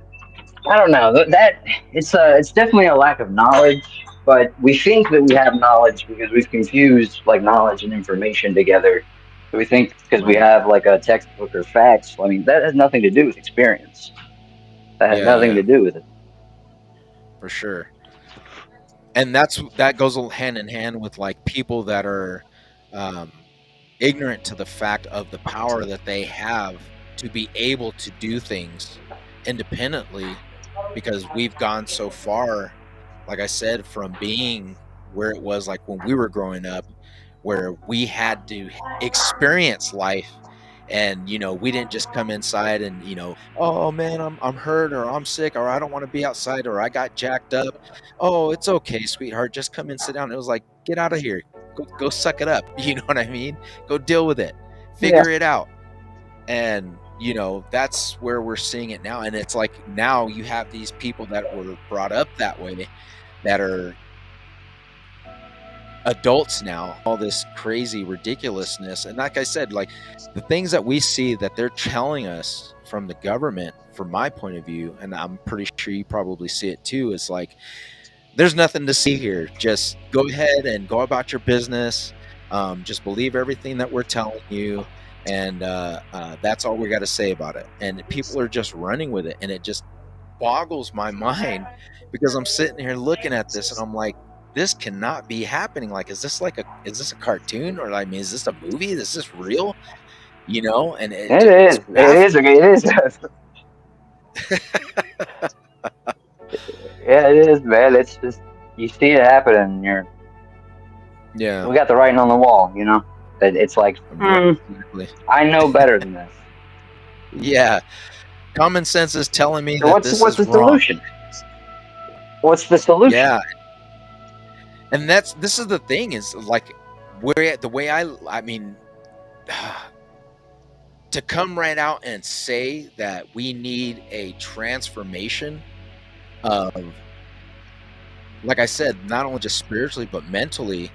I don't know that it's definitely a lack of knowledge, but we think that we have knowledge because we've confused like knowledge and information together. So we think because we Right. have like a textbook or facts. I mean, that has nothing to do with experience. That has Yeah, nothing yeah, to do with it. for sure. And that goes hand in hand with like people that are um, ignorant to the fact of the power that they have to be able to do things independently, because we've gone so far, like I said, from being where it was like when we were growing up, where we had to experience life. And we didn't just come inside and oh man, I'm hurt, or I'm sick, or I don't want to be outside, or I got jacked up. Oh, it's okay, sweetheart, just come and sit down. It was like, get out of here, go suck it up. You know what I mean? Go deal with it, Yeah. figure it out. And that's where we're seeing it now. And it's like now you have these people that were brought up that way, that are adults now, all this crazy ridiculousness. And like I said, like the things that we see that they're telling us from the government, from my point of view, and I'm pretty sure you probably see it too, is like there's nothing to see here. Just go ahead and go about your business. Just believe everything that we're telling you, and that's all we got to say about it. And people are just running with it, and it just boggles my mind, because I'm sitting here looking at this, and I'm like, this cannot be happening. Like, is this a cartoon, or I mean, is this a movie? Is this real? And It it's is. It is. baffling. It is. Yeah, it is, man. It's just you see it happening. And Yeah, we got the writing on the wall. It's like, right, exactly. I know better than this. Yeah, common sense is telling me So that what's this what's is the wrong. solution? What's the solution? Yeah, and this is the thing, is like, where the way I mean, to come right out and say that we need a transformation of, like I said, not only just spiritually but mentally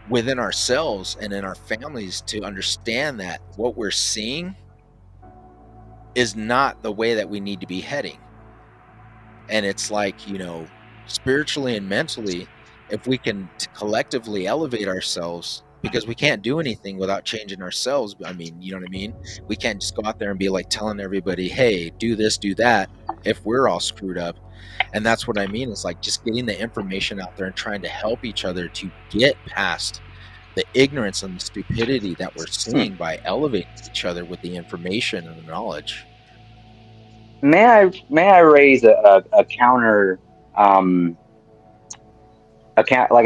within ourselves and in our families, to understand that what we're seeing is not the way that we need to be heading. And it's like, spiritually and mentally, if we can collectively elevate ourselves, because we can't do anything without changing ourselves. I mean, you know what I mean? We can't just go out there and be like telling everybody, hey, do this, do that, if we're all screwed up. And that's what I mean. It's like just getting the information out there and trying to help each other to get past the ignorance and the stupidity that we're seeing by elevating each other with the information and the knowledge. May I raise a counter, like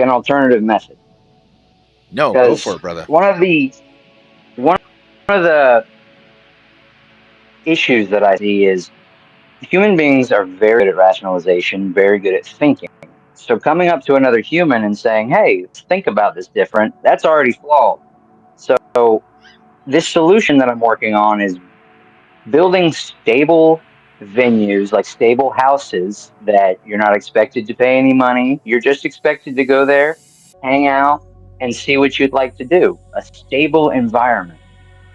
an alternative method? No, go for Because it, brother. one of the issues that I see is human beings are very good at rationalization, very good at thinking. So coming up to another human and saying, "Hey, think about this different," that's already flawed. So this solution that I'm working on is building stable venues, like stable houses that you're not expected to pay any money. You're just expected to go there, hang out, and see what you'd like to do. A stable environment.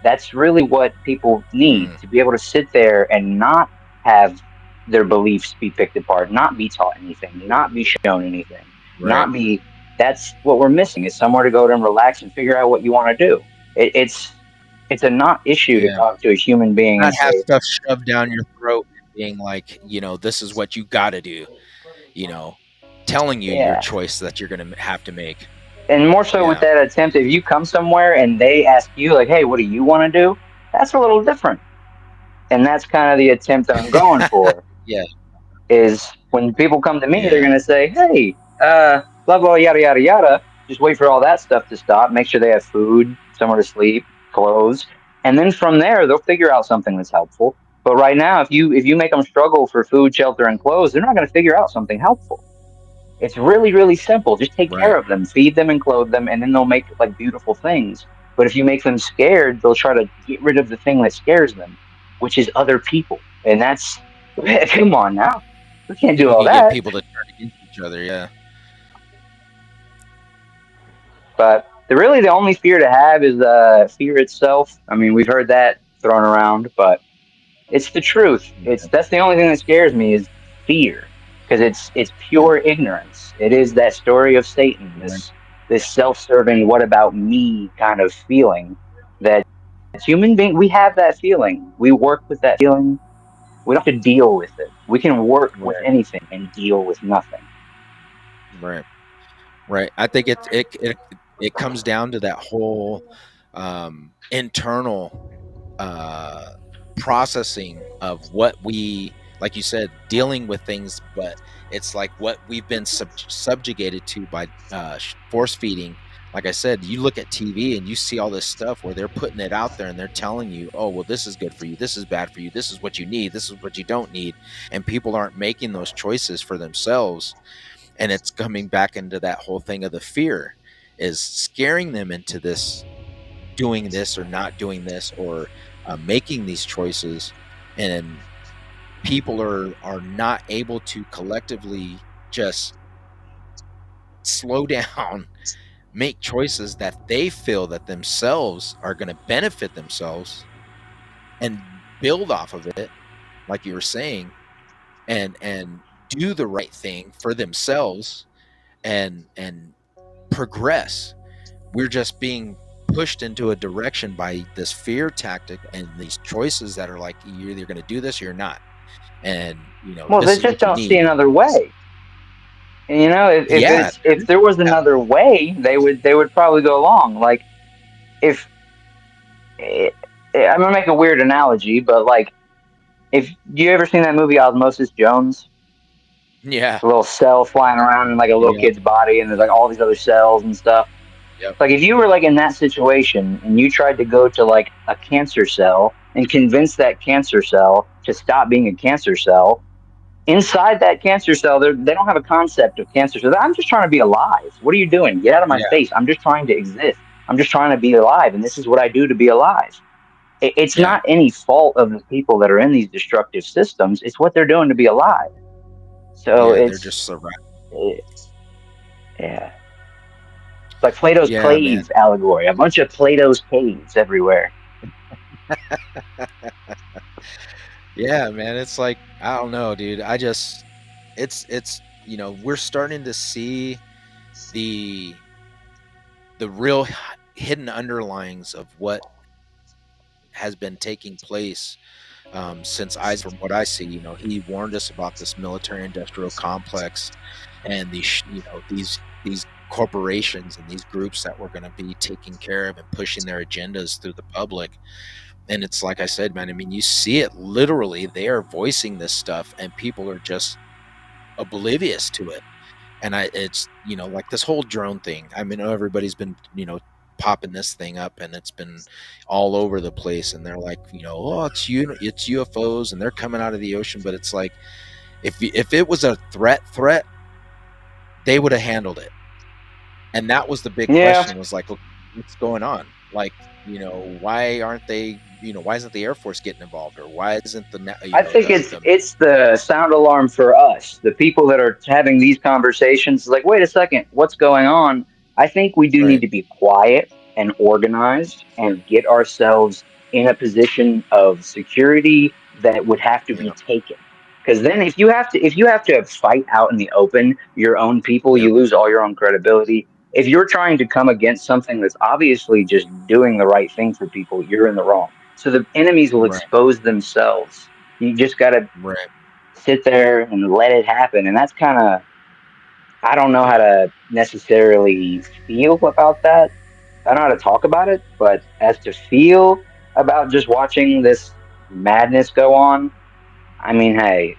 That's really what people need, to be able to sit there and not have their beliefs be picked apart, not be taught anything, not be shown anything, Right. not be. That's what we're missing, is somewhere to go and relax and figure out what you want to do. It's a not issue to Yeah. talk to a human being Not and have say, stuff shoved down your throat and being like, this is what you got to do, you know, telling you your yeah. choice that you're going to have to make. And more so with Yeah. that attempt, if you come somewhere and they ask you, like, hey, what do you want to do? That's a little different. And that's kind of the attempt that I'm going for. Yeah. Is when people come to me, they're Yeah. going to say, hey, blah, blah, yada, yada, yada. Just wait for all that stuff to stop. Make sure they have food, somewhere to sleep, clothes. And then from there, they'll figure out something that's helpful. But right now, if you make them struggle for food, shelter, and clothes, they're not going to figure out something helpful. It's really, really simple. Just take care Right. of them, feed them and clothe them, and then they'll make like beautiful things. But if you make them scared, they'll try to get rid of the thing that scares them, which is other people. And that's, come on now. We can't do You all can get that. people to turn against each other. Yeah. But the only fear to have is fear itself. I mean, we've heard that thrown around, but it's the truth. That's the only thing that scares me is fear, because it's Yeah. pure ignorance. It is that story of Satan, Right. this self-serving, what about me kind of feeling that human being, we have that feeling. We work with that feeling. We don't have to deal with it. We can work with Right. anything and deal with nothing. Right. Right. I think it comes down to that whole internal processing of what we, like you said, dealing with things, but it's like what we've been subjugated to by force feeding. Like I said, you look at TV and you see all this stuff where they're putting it out there and they're telling you, oh, well, this is good for you, this is bad for you, this is what you need, this is what you don't need. And people aren't making those choices for themselves. And it's coming back into that whole thing of the fear, is scaring them into this, doing this or not doing this, or making these choices. And people are not able to collectively just slow down, make choices that they feel that themselves are going to benefit themselves, and build off of it, like you were saying, and do the right thing for themselves, and progress. We're just being pushed into a direction by this fear tactic and these choices that are like, you're either going to do this or you're not. And Well, this they is just what you don't see need. another way. And, Yeah. if there was Yeah. another way, they would probably go along. Like, if eh, I'm gonna make a weird analogy, but like, if you ever seen that movie Osmosis Jones, Yeah. the little cell flying around in like a little Yep. kid's body, and there's like all these other cells and stuff. Yep. Like, if you were like in that situation and you tried to go to like a cancer cell and convince that cancer cell to stop being a cancer cell, inside that cancer cell, they don't have a concept of cancer. So I'm just trying to be alive. What are you doing? Get out of my Yeah. face. I'm just trying to exist. I'm just trying to be alive. And this is what I do to be alive. It's Yeah. not any fault of the people that are in these destructive systems. It's what they're doing to be alive. So Yeah, they're it's just surrounded. it, yeah, it's like Plato's Yeah, man. cave allegory. A bunch of Plato's caves everywhere. Yeah, man. It's like I don't know, dude. It's we're starting to see the real hidden underlyings of what has been taking place since from what I see, he warned us about this military-industrial complex and these corporations and these groups that were going to be taking care of and pushing their agendas through the public. And it's like I said, man. I mean, you see it literally. They are voicing this stuff, and people are just oblivious to it. And it's like this whole drone thing. I mean, everybody's been popping this thing up, and it's been all over the place. And they're like, oh, it's UFOs, and they're coming out of the ocean. But it's like, if it was a threat, they would have handled it. And that was the big Yeah, question. Was like, okay, what's going on? Like, why aren't they? Why isn't the Air Force getting involved, or why isn't I think the it's the sound alarm for us, the people that are having these conversations. Like, wait a second, what's going on? I think we do need right? to be quiet and organized and get ourselves in a position of security that would have to Yeah, be taken. Because then, if you have to fight out in the open your own people, yep, you lose all your own credibility. If you're trying to come against something that's obviously just doing the right thing for people, you're in the wrong. So the enemies will right, expose themselves. You just got to right. sit there and let it happen. And that's kind of, I don't know how to necessarily feel about that. I know how to talk about it, but as to feel about just watching this madness go on, I mean, hey,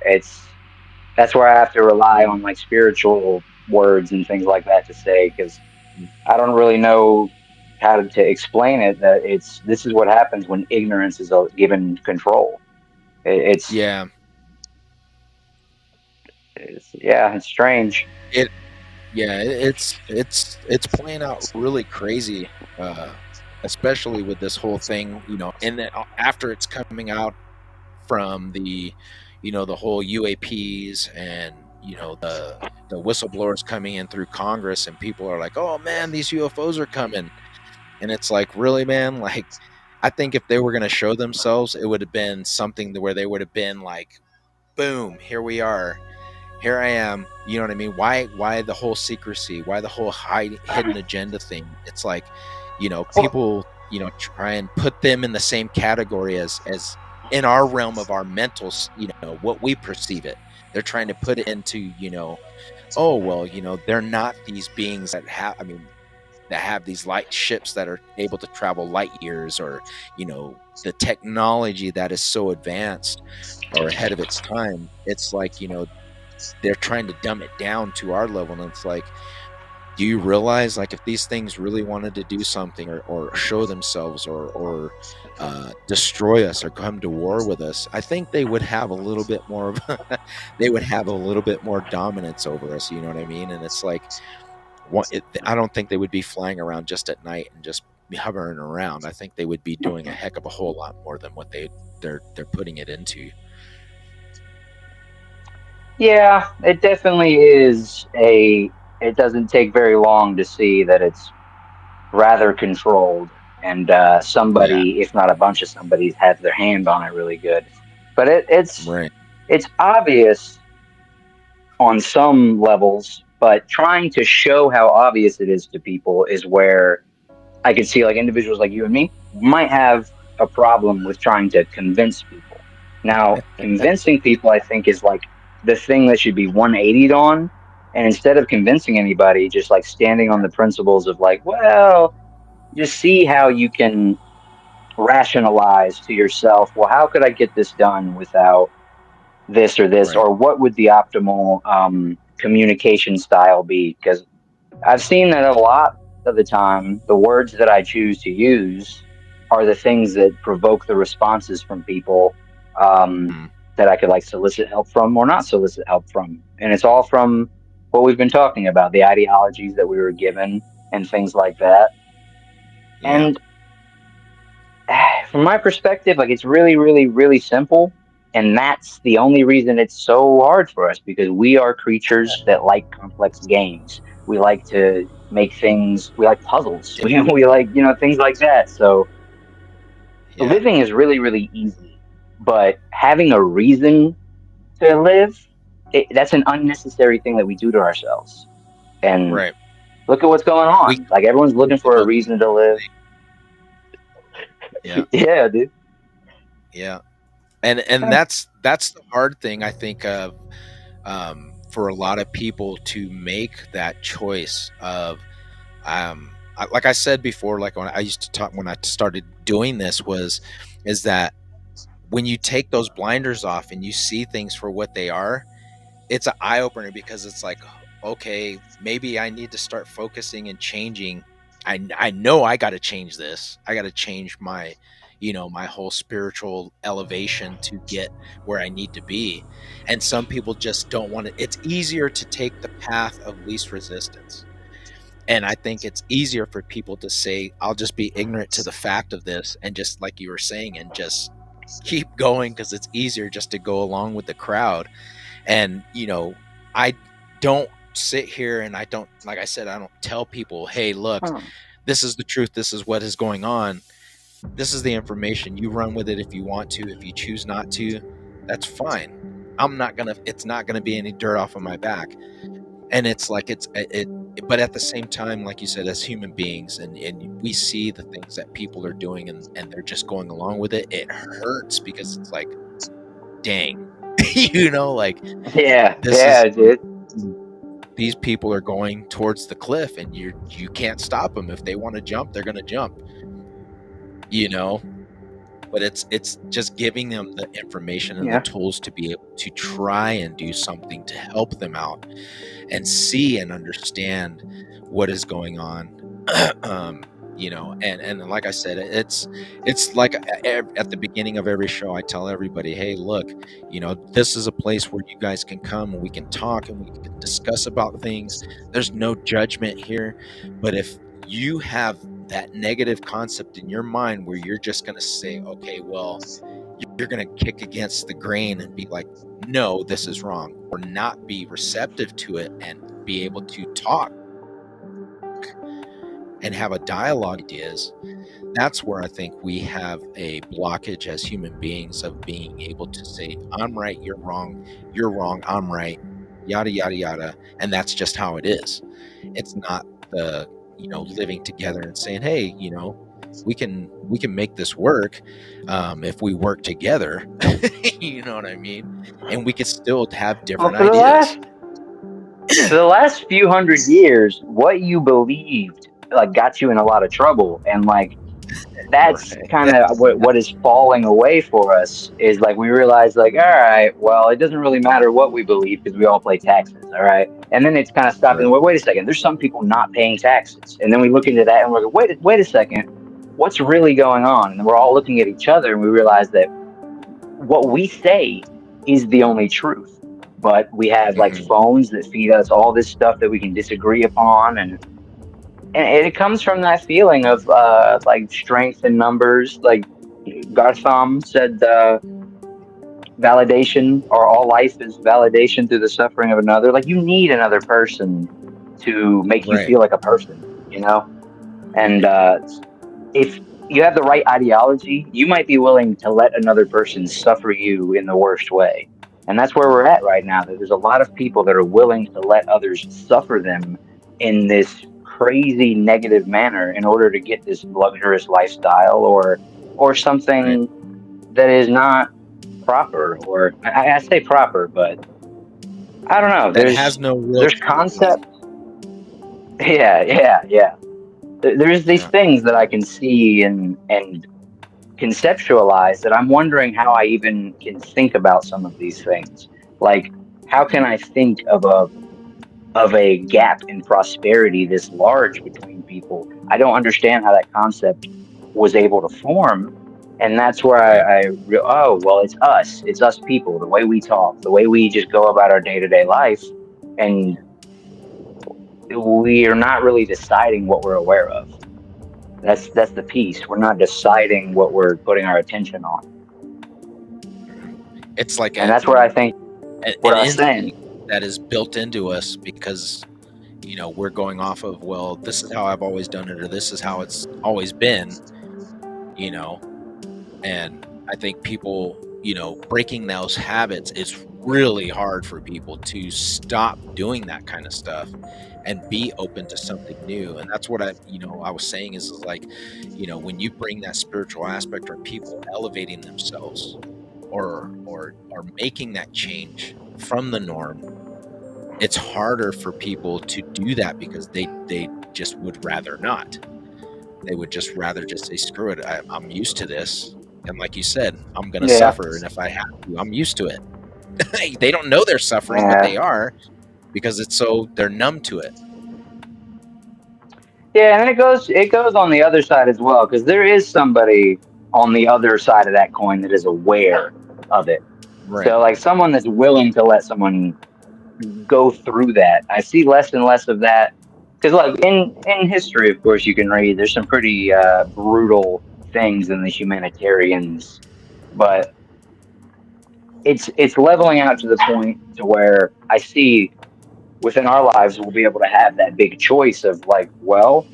that's where I have to rely on like spiritual words and things like that to say, because I don't really know how to explain it. That this is what happens when ignorance is given control. It's Yeah, yeah, it's strange. it. Yeah, it's playing out really crazy, uh, especially with this whole thing. And then after it's coming out from the whole UAPs and the whistleblowers coming in through Congress, and people are like, "Oh man, these UFOs are coming," and it's like, really, man? Like, I think if they were going to show themselves, it would have been something where they would have been like, "Boom, here we are." Here I am. You know what I mean? Why the whole secrecy? Why the whole hidden agenda thing? It's like, Well, people, try and put them in the same category as in our realm of our mentals, what we perceive it. They're trying to put it into, oh well, they're not these beings that have, I mean, that have these light ships that are able to travel light years, or the technology that is so advanced or ahead of its time. It's like, they're trying to dumb it down to our level, and it's like, do you realize, like, if these things really wanted to do something, or show themselves, or destroy us or come to war with us, I think they would have a little bit more of they would have a little bit more dominance over us, you know what I mean? And it's like, I don't think they would be flying around just at night and just hovering around. I think they would be doing a heck of a whole lot more than what they're putting it into. yeah, it definitely is a. It doesn't take very long to see that it's rather controlled, and Yeah, somebody, if not a bunch of somebody's, have their hand on it really good. But right, it's obvious on some levels, but trying to show how obvious it is to people is where I could see like individuals like you and me might have a problem with trying to convince people. Now, convincing people, I think, is like the thing that should be 180'd on. And instead of convincing anybody, just like standing on the principles of like, well, just see how you can rationalize to yourself, well, how could I get this done without this or this? right. Or what would the optimal communication style be? Because I've seen that a lot of the time, the words that I choose to use are the things that provoke the responses from people um, Mm, that I could like solicit help from or not solicit help from. And it's all from what we've been talking about, the ideologies that we were given and things like that. yeah. And from my perspective, like it's really, really, really simple. And that's the only reason it's so hard for us, because we are creatures that like complex games. We like to make things, we like puzzles. Yeah. We like, things like that. So Yeah. living is really, really easy, but having a reason to live, that's an unnecessary thing that we do to ourselves. And Right. look at what's going We on. Like, everyone's looking live for a on. reason to live. Yeah. Yeah, dude. Yeah. And that's the hard thing I think of, for a lot of people to make that choice of, like I said before, like when I used to talk, when I started doing this, is that when you take those blinders off and you see things for what they are, it's an eye opener, because it's like, okay, maybe I need to start focusing and changing. I know I got to change this. I got to change my, my whole spiritual elevation to get where I need to be. And some people just don't want it. It's easier to take the path of least resistance. And I think it's easier for people to say, I'll just be ignorant to the fact of this, and just like you were saying, and just keep going, because it's easier just to go along with the crowd. And, I don't sit here and I don't, like I said, I don't tell people, hey, look, Huh. this is the truth. This is what is going on. This is the information. You run with it if you want to. If you choose not to, that's fine. It's not going to be any dirt off of my back. And it's like, but at the same time, like you said, as human beings, and we see the things that people are doing, and they're just going along with it, it hurts, because it's like, dang, like, Yeah, this is, yeah, dude. these people are going towards the cliff, and you can't stop them. If they want to jump, they're going to jump, but it's just giving them the information and the Yeah. tools to be able to try and do something to help them out and see and understand what is going on. And like I said, it's like, at the beginning of every show, I tell everybody, hey, look, this is a place where you guys can come and we can talk and we can discuss about things. There's no judgment here. But if you have that negative concept in your mind where you're just going to say, okay, well, you're going to kick against the grain and be like, no, this is wrong, or not be receptive to it and be able to talk and have a dialogue ideas, that's where I think we have a blockage as human beings of being able to say, I'm right, you're wrong, I'm right, yada, yada, yada. And that's just how it is. It's not the, living together and saying, hey, we can make this work, if we work together. You know what I mean? And we could still have different Well, ideas. for the last few hundred years, what you believed like got you in a lot of trouble, and like that's Right. kind of what is falling away for us, is like we realize, like, all right, well, it doesn't really matter what we believe because we all pay taxes, all right. And then it's kind of stopping. Right. Wait a second, there's some people not paying taxes, and then we look into that and we're like, wait a second, what's really going on? And then we're all looking at each other and we realize that what we say is the only truth, but we have like Mhm. phones that feed us all this stuff that we can disagree upon, and it comes from that feeling of like strength in numbers. Like Gartham said, validation, or all life is validation through the suffering of another. Like, you need another person to make you Right. feel like a person, and if you have the right ideology, you might be willing to let another person suffer you in the worst way. And that's where we're at right now. That there's a lot of people that are willing to let others suffer them in this crazy negative manner in order to get this luxurious lifestyle, or Right. something that is not proper. Or I say proper, but I don't know. That has no real There's truth. concept. Yeah. There's these Yeah. things that I can see and conceptualize, that I'm wondering how I even can think about some of these things. Like, how can I think of a gap in prosperity this large between people? I don't understand how that concept was able to form. And that's where Right. oh, well, it's us people, the way we talk, the way we just go about our day-to-day life. And we are not really deciding what we're aware of. That's the piece. We're not deciding what we're putting our attention on. It's like And that's where I think an what I was entity saying. that is built into us because we're going off of, well, this is how I've always done it, or this is how it's always been, and I think people, breaking those habits, it's really hard for people to stop doing that kind of stuff and be open to something new. And that's what I was saying is like, when you bring that spiritual aspect, or people elevating themselves, or making that change from the norm, it's harder for people to do that because they just would rather not. They would just rather just say, screw it, I'm used to this. And like you said, I'm going to Yeah, suffer. And if I have to, I'm used to it. They don't know they're suffering, but yeah, they are, because they're numb to it. yeah. And it goes on the other side as well, because there is somebody on the other side of that coin that is aware of it. Right. So like someone that's willing to let someone go through that. I see less and less of that because, like in history, of course, you can read. There's some pretty brutal things in the humanitarians, but it's leveling out to the point to where I see within our lives we'll be able to have that big choice of like, well,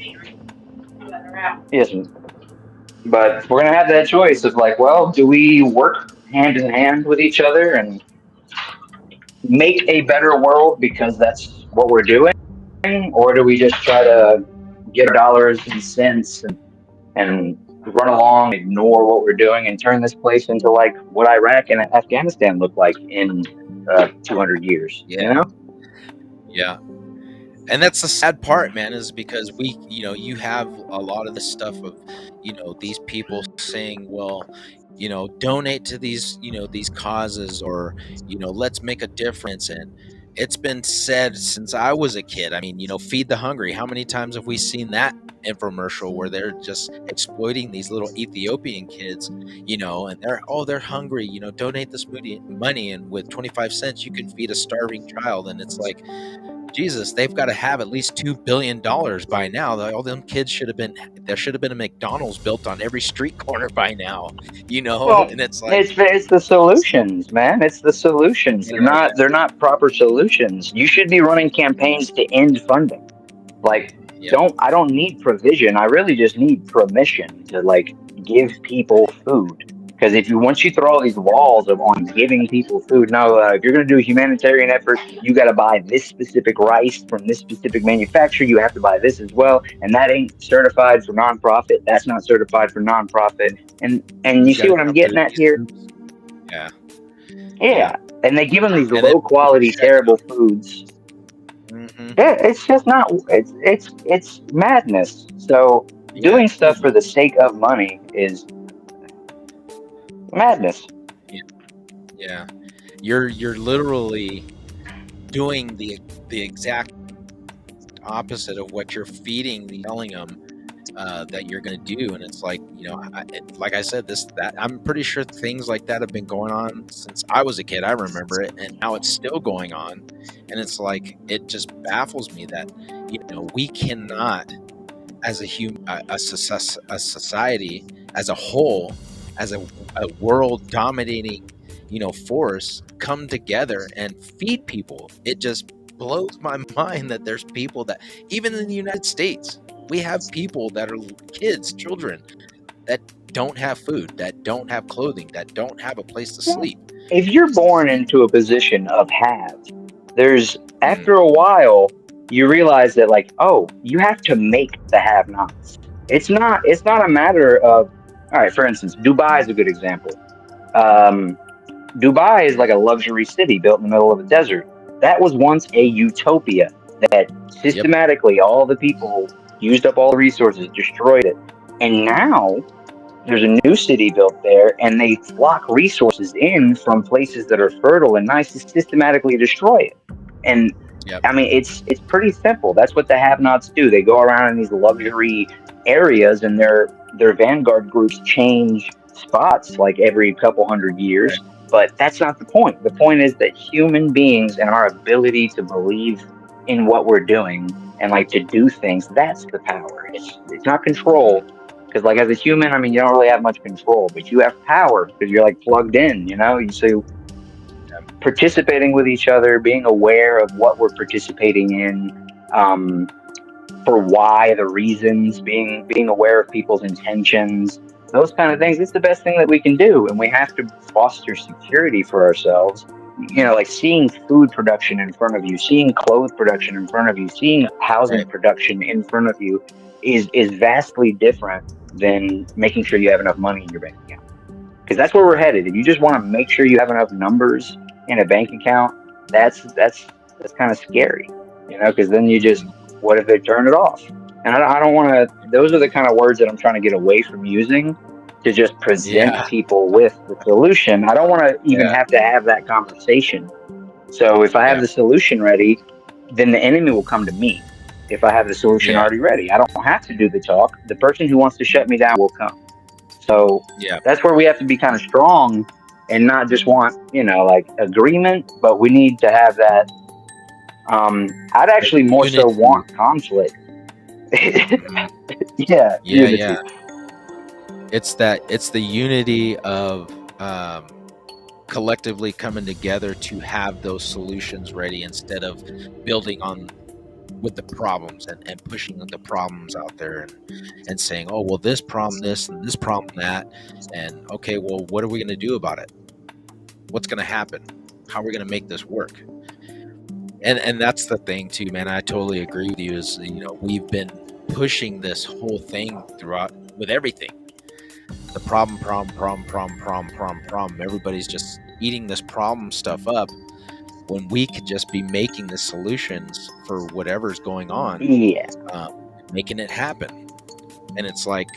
yes, but we're gonna have that choice of like, well, do we work hand in hand with each other and make a better world because that's what we're doing, or do we just try to get our dollars and cents and run along, ignore what we're doing, and turn this place into like what Iraq and Afghanistan look like in 200 years? You Yeah. know? Yeah. And that's the sad part, man, is because you have a lot of the stuff of, these people saying, well, donate to these causes, or, let's make a difference. And it's been said since I was a kid. I mean, feed the hungry. How many times have we seen that infomercial where they're just exploiting these little Ethiopian kids, and they're hungry, donate this money, and with 25 cents, you can feed a starving child. And it's like, Jesus, they've got to have at least $2 billion by now. All them kids there should have been a McDonald's built on every street corner by now, Well, and it's like, it's the solutions, man. It's the solutions. They're not proper solutions. You should be running campaigns to end funding. Like, yeah, I don't need provision. I really just need permission to like give people food. Because once you throw all these walls on giving people food, no, if you're going to do a humanitarian effort, you got to buy this specific rice from this specific manufacturer. You have to buy this as well, and that ain't certified for nonprofit. That's not certified for nonprofit. And you you got see to what I'm come through getting at these here? hoops. Yeah, yeah, Yeah. And they give them these and then low people quality, shut terrible foods. down. Yeah, it's just not. It's madness. So Yeah, doing it stuff is. for the sake of money is madness. Yeah, yeah. You're literally doing the exact opposite of what you're telling them that you're going to do. And it's like, like I said, I'm pretty sure things like that have been going on since I was a kid. I remember it, and now it's still going on. And it's like, it just baffles me that we cannot, as a society as a whole, as a world dominating force, come together and feed people. It just blows my mind that there's people that, even in the United States, we have people that are children that don't have food, that don't have clothing, that don't have a place to sleep. If you're born into a position of have, there's Mm, after a while you realize that like, oh, you have to make the have-nots. It's not a matter of, all right. For instance, Dubai is a good example. Um, Dubai is like a luxury city built in the middle of a desert. That was once a utopia that yep. systematically all the people used up all the resources, destroyed it. And now there's a new city built there, and they flock resources in from places that are fertile and nice to systematically destroy it. And Yep. I mean, it's pretty simple. That's what the have-nots do. They go around in these luxury areas, and their vanguard groups change spots like every couple hundred years. Right. But that's not the point. The point is that human beings and our ability to believe in what we're doing and like to do things, that's the power. It's not control. Because like as a human, I mean, you don't really have much control, but you have power because you're like plugged in. You know, you say participating with each other, being aware of what we're participating in, for why, the reasons, being aware of people's intentions, those kind of things. It's the best thing that we can do, and we have to foster security for ourselves. Like seeing food production in front of you, seeing clothes production in front of you, seeing housing Right. production in front of you is vastly different than making sure you have enough money in your bank account. Because that's where we're Right. headed. If you just want to make sure you have enough numbers in a bank account, that's kind of scary, because then you just, Mhm. what if they turn it off? And I don't want to. Those are the kind of words that I'm trying to get away from using to just present Yeah. people with the solution. I don't want to even Yeah. have to have that conversation. So if I have Yeah. the solution ready, then the enemy will come to me. If I have the solution Yeah. already ready, I don't have to do the talk. The person who wants to shut me down will come. So Yeah. that's where we have to be kind of strong and not just want, like agreement, but we need to have that. I'd The actually more so unity. want conflict. Mhm. Yeah, Yeah. Yeah. unity. It's the unity of um, collectively coming together to have those solutions ready instead of building on with the problems and pushing the problems out there and saying, oh, well, this problem, this, and this problem, that. And okay, well, what are we going to do about it? What's going to happen? How are we going to make this work? And that's the thing too, man. I totally agree with you. Is we've been pushing this whole thing throughout with everything. The problem. Everybody's just eating this problem stuff up when we could just be making the solutions for whatever's going on, Yeah. um, making it happen. And it's like,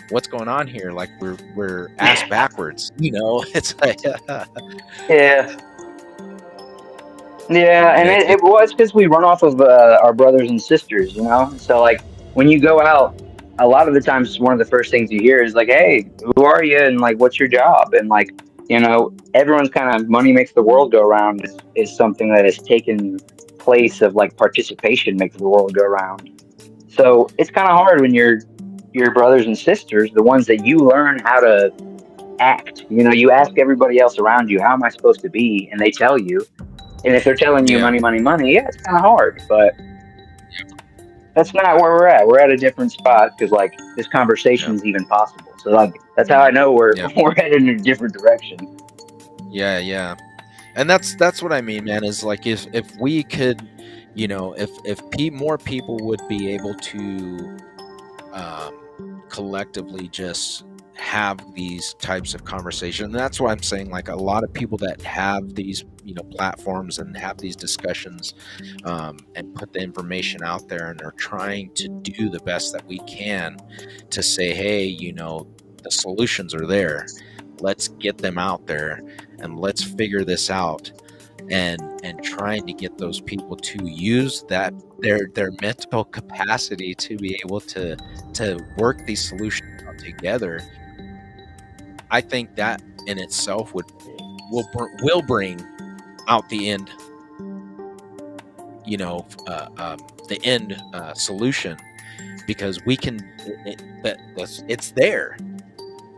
what's going on here? Like we're ass backwards. It's like, Yeah. Yeah, and and it was because we run off of our brothers and sisters. So like when you go out, a lot of the times one of the first things you hear is like, "Hey, who are you?" and like, "What's your job?" And like, everyone's kind of money makes the world go round is something that has taken place of like participation makes the world go round. So it's kind of hard when your brothers and sisters, the ones that you learn how to act. You ask everybody else around you, "How am I supposed to be?" And they tell you. And if they're telling you yeah, money, money, money, yeah, it's kind of hard, but that's not where we're at. We're at a different spot because like this yeah, conversation is even possible. So like that's how I know we're yeah, we're headed in a different direction. yeah, yeah. And that's what I mean, man. Is like if we could, if more people would be able to collectively just have these types of conversations. And that's why I'm saying, like, a lot of people that have these platforms and have these discussions, and put the information out there and are trying to do the best that we can to say, hey, the solutions are there, let's get them out there and let's figure this out, and trying to get those people to use that their mental capacity to be able to work these solutions out together. I think that in itself will bring out the end, the end solution, because we can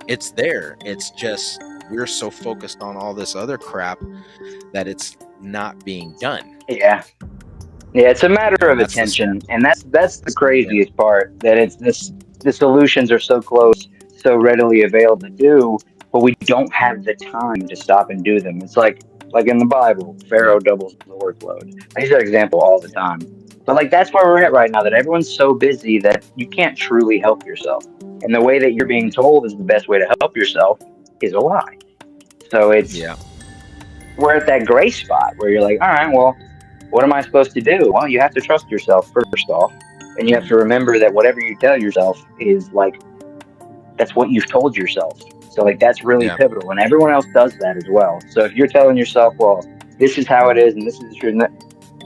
it's there, it's just we're so focused on all this other crap that it's not being done. Yeah. Yeah, it's a matter of And that's the sad. attention, and that's the Yeah. craziest part. That it's this the solutions are so close, so readily available to do, but we don't have the time to stop and do them. It's like in the Bible, Yeah. Pharaoh doubles the workload. I use that example all the time. But like that's where we're at right now. That everyone's so busy that you can't truly help yourself, and the way that you're being told is the best way to help yourself is a lie. So it's Yeah. we're at that gray spot where you're like, all right, well, what am I supposed to do? Well, you have to trust yourself first off, and you have to remember that whatever you tell yourself is like that's what you've told yourself. So like that's really Yeah. pivotal, and everyone else does that as well. So if you're telling yourself, well, this is how it is, and this is the truth, and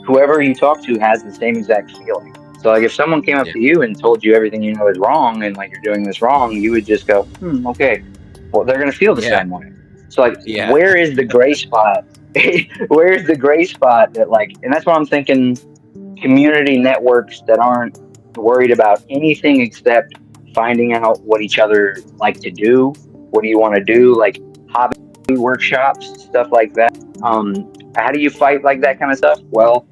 whoever you talk to has the same exact feeling. So like if someone came up Yeah. to you and told you everything you know is wrong, and like you're doing this wrong, you would just go, okay, well they're gonna feel the Yeah. same way. So like, Yeah. where is the gray spot? Where's the gray spot that like, and that's what I'm thinking. Community networks that aren't worried about anything except finding out what each other like to do. What do you want to do? Like hobby workshops, stuff like that. How do you fight like that kind of stuff? Well,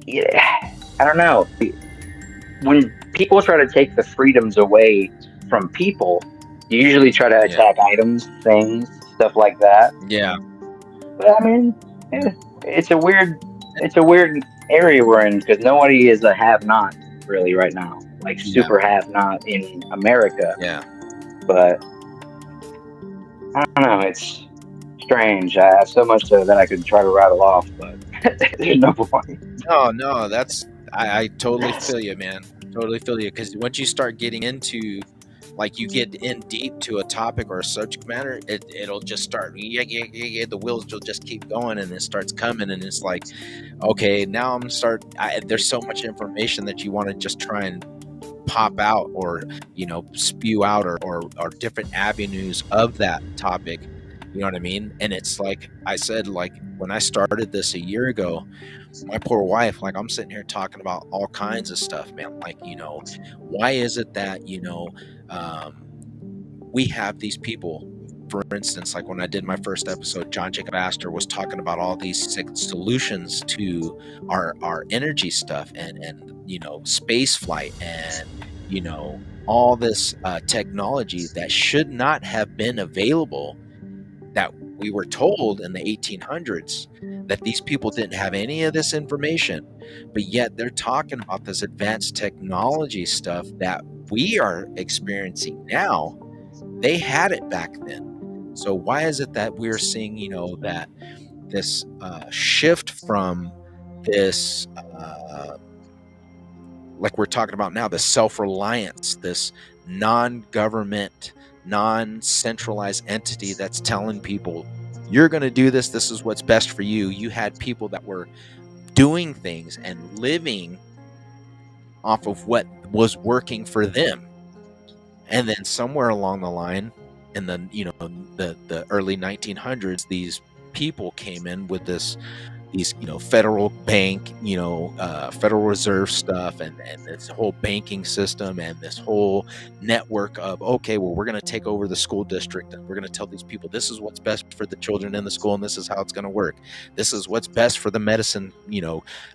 yeah, I don't know. When people try to take the freedoms away from people, you usually try to Yeah. attack items, things, stuff like that. Yeah. But I mean, it's a weird area we're in because nobody is a have-not really right now, like Yeah. super have-not in America. Yeah. But I don't know, it's strange. I have so much that I could try to rattle off, but there's no point. No, I totally feel you, man. Totally feel you. Because once you start getting into, like, you get in deep to a topic or a subject matter, it'll just start. Yeah, the wheels will just keep going, and it starts coming, and it's like, okay, now there's so much information that you want to just try and pop out, or spew out, or different avenues of that topic. You know what I mean? And it's like I said, like when I started this a year ago, my poor wife, like I'm sitting here talking about all kinds of stuff, man. Like, why is it that, um, we have these people, for instance, like when I did my first episode, John Jacob Astor was talking about all these solutions to our energy stuff, and space flight, and all this technology that should not have been available, that we were told in the 1800s that these people didn't have any of this information, but yet they're talking about this advanced technology stuff that we are experiencing now. They had it back then. So why is it that we're seeing, that this shift from this, like we're talking about now, the self-reliance, this non-government, non-centralized entity that's telling people, you're going to do this, this is what's best for you. You had people that were doing things and living off of what was working for them. And then somewhere along the line, in the early 1900s, these people came in with these federal bank, Federal Reserve stuff, and this whole banking system, and this whole network of, okay, well, we're going to take over the school district, and we're going to tell these people this is what's best for the children in the school, and this is how it's going to work. This is what's best for the medicine,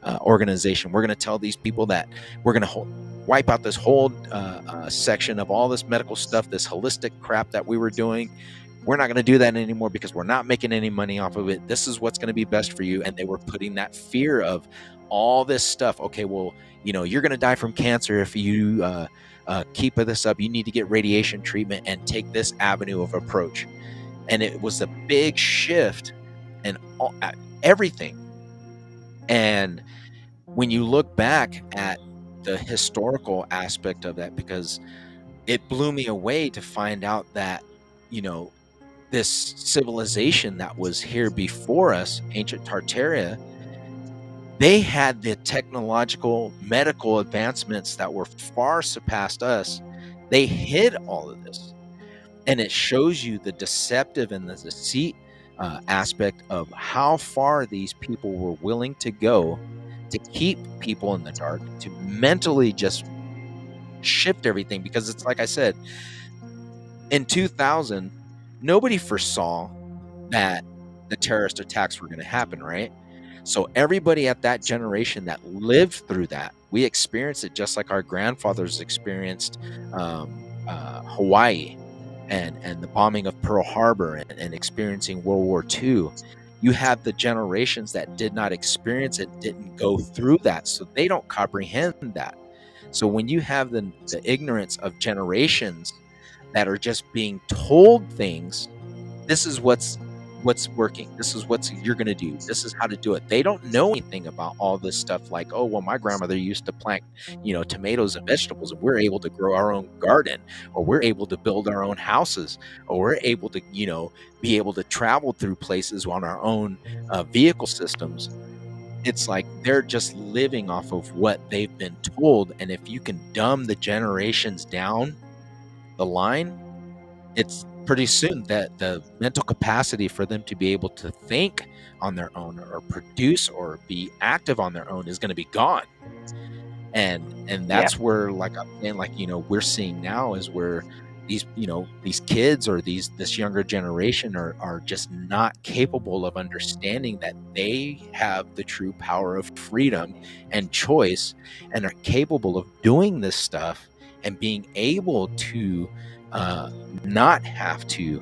organization. We're going to tell these people that we're going to wipe out this whole section of all this medical stuff, this holistic crap that we were doing. We're not going to do that anymore because we're not making any money off of it. This is what's going to be best for you. And they were putting that fear of all this stuff. Okay, well, you're going to die from cancer if you keep this up. You need to get radiation treatment and take this avenue of approach. And it was a big shift in everything. And when you look back at the historical aspect of that, because it blew me away to find out that, this civilization that was here before us, ancient Tartaria, they had the technological, medical advancements that were far surpassed us. They hid all of this. And it shows you the deceptive and the deceit aspect of how far these people were willing to go to keep people in the dark, to mentally just shift everything. Because it's like I said, in 2000, nobody foresaw that the terrorist attacks were going to happen, right? So everybody at that generation that lived through that, we experienced it just like our grandfathers experienced Hawaii and the bombing of Pearl Harbor, and experiencing World War II. You have the generations that did not experience it, didn't go through that, so they don't comprehend that. So when you have the ignorance of generations that are just being told things, this is what's working, this is what you're going to do, this is how to do it. They don't know anything about all this stuff, like, oh, well, my grandmother used to plant tomatoes and vegetables, and we're able to grow our own garden, or we're able to build our own houses, or we're able to be able to travel through places on our own vehicle systems. It's like they're just living off of what they've been told. And if you can dumb the generations down the line, it's pretty soon that the mental capacity for them to be able to think on their own, or produce, or be active on their own, is going to be gone. And that's where, like I'm saying, like, we're seeing now is where these kids or this younger generation are just not capable of understanding that they have the true power of freedom and choice, and are capable of doing this stuff and being able to not have to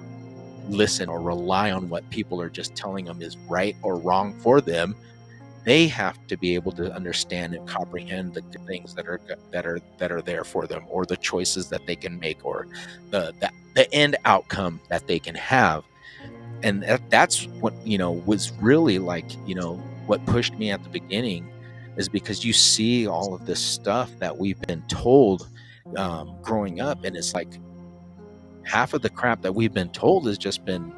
listen or rely on what people are just telling them is right or wrong for them. They have to be able to understand and comprehend the things that are there for them, or the choices that they can make, or the end outcome that they can have. And that's what was really like, what pushed me at the beginning, is because you see all of this stuff that we've been told growing up, and it's like half of the crap that we've been told has just been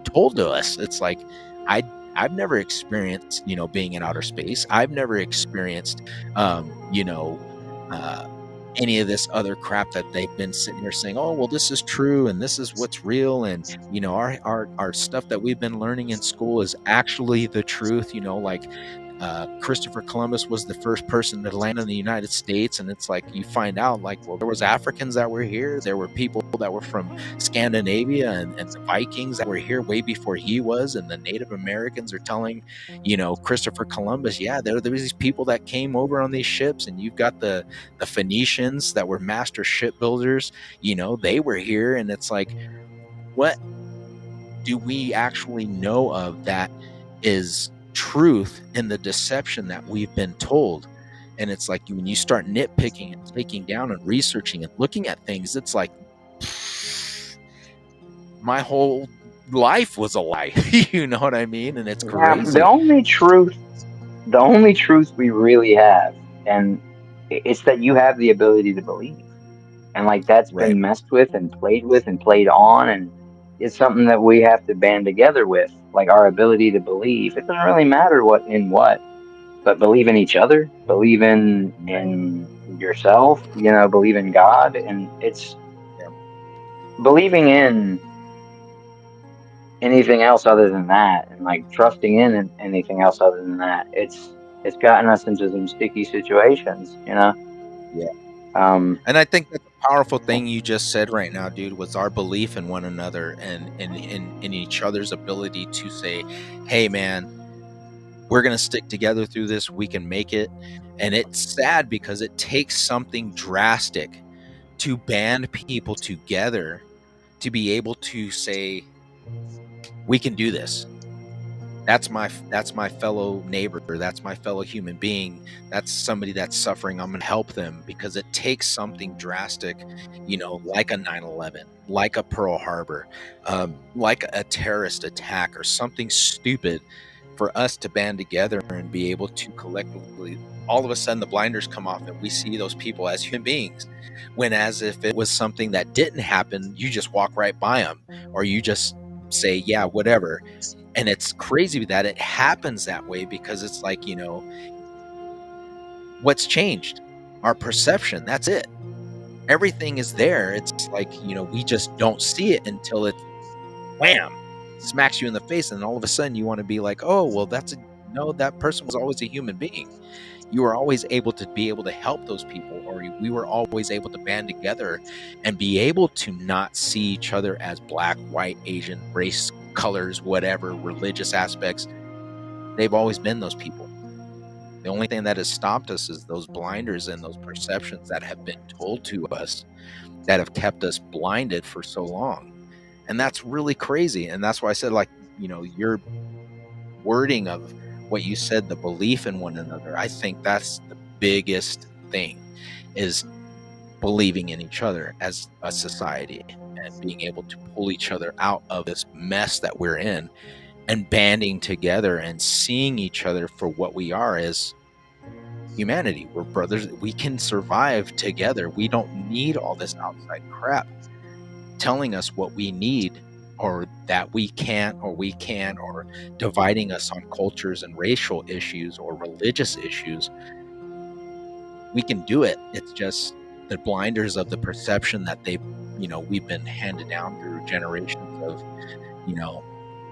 told to us. It's like I've never experienced, being in outer space. I've never experienced, any of this other crap that they've been sitting here saying, oh, well, this is true and this is what's real. And, our stuff that we've been learning in school is actually the truth, like Christopher Columbus was the first person to land in the United States. And it's like, you find out, like, well, there was Africans that were here. There were people that were from Scandinavia, and the Vikings that were here way before he was. And the Native Americans are telling, Christopher Columbus, yeah, there were these people that came over on these ships. And you've got the Phoenicians that were master shipbuilders, they were here. And it's like, what do we actually know of that is truth in the deception that we've been told? And it's like, when you start nitpicking and taking down and researching and looking at things, it's like, my whole life was a lie. You know what I mean? And it's crazy. The only truth we really have, and it's that you have the ability to believe, and like that's Right. been messed with and played on, and it's something that we have to band together with, like our ability to believe. It doesn't really matter what, but believe in each other, believe in yourself, believe in God. And it's believing in anything else other than that, and like trusting in anything else other than that, it's gotten us into some sticky situations. Yeah. And I think that's a powerful thing you just said right now, dude, was our belief in one another, and in each other's ability to say, hey man, we're going to stick together through this. We can make it. And it's sad because it takes something drastic to band people together to be able to say, we can do this. That's my fellow neighbor. That's my fellow human being. That's somebody that's suffering. I'm going to help them, because it takes something drastic, like a 9/11, like a Pearl Harbor, like a terrorist attack or something stupid, for us to band together and be able to collectively, all of a sudden the blinders come off and we see those people as human beings, when as if it was something that didn't happen, you just walk right by them, or you just say, yeah, whatever. And it's crazy that it happens that way, because it's like, what's changed? Our perception. That's it. Everything is there. It's like, we just don't see it until it, wham, smacks you in the face. And all of a sudden you want to be like, oh, well, no, that person was always a human being. You were always able to help those people, or we were always able to band together and be able to not see each other as black, white, Asian, race, colors, whatever, religious aspects. They've always been those people. The only thing that has stopped us is those blinders and those perceptions that have been told to us, that have kept us blinded for so long. And that's really crazy. And that's why I said, like, your wording of what you said, the belief in one another, I think that's the biggest thing, is believing in each other as a society, and being able to pull each other out of this mess that we're in, and banding together and seeing each other for what we are, as humanity. We're brothers. We can survive together. We don't need all this outside crap telling us what we need, or that we can't, or we can, or dividing us on cultures and racial issues or religious issues. We can do it. It's just the blinders of the perception that we've been handed down through generations of,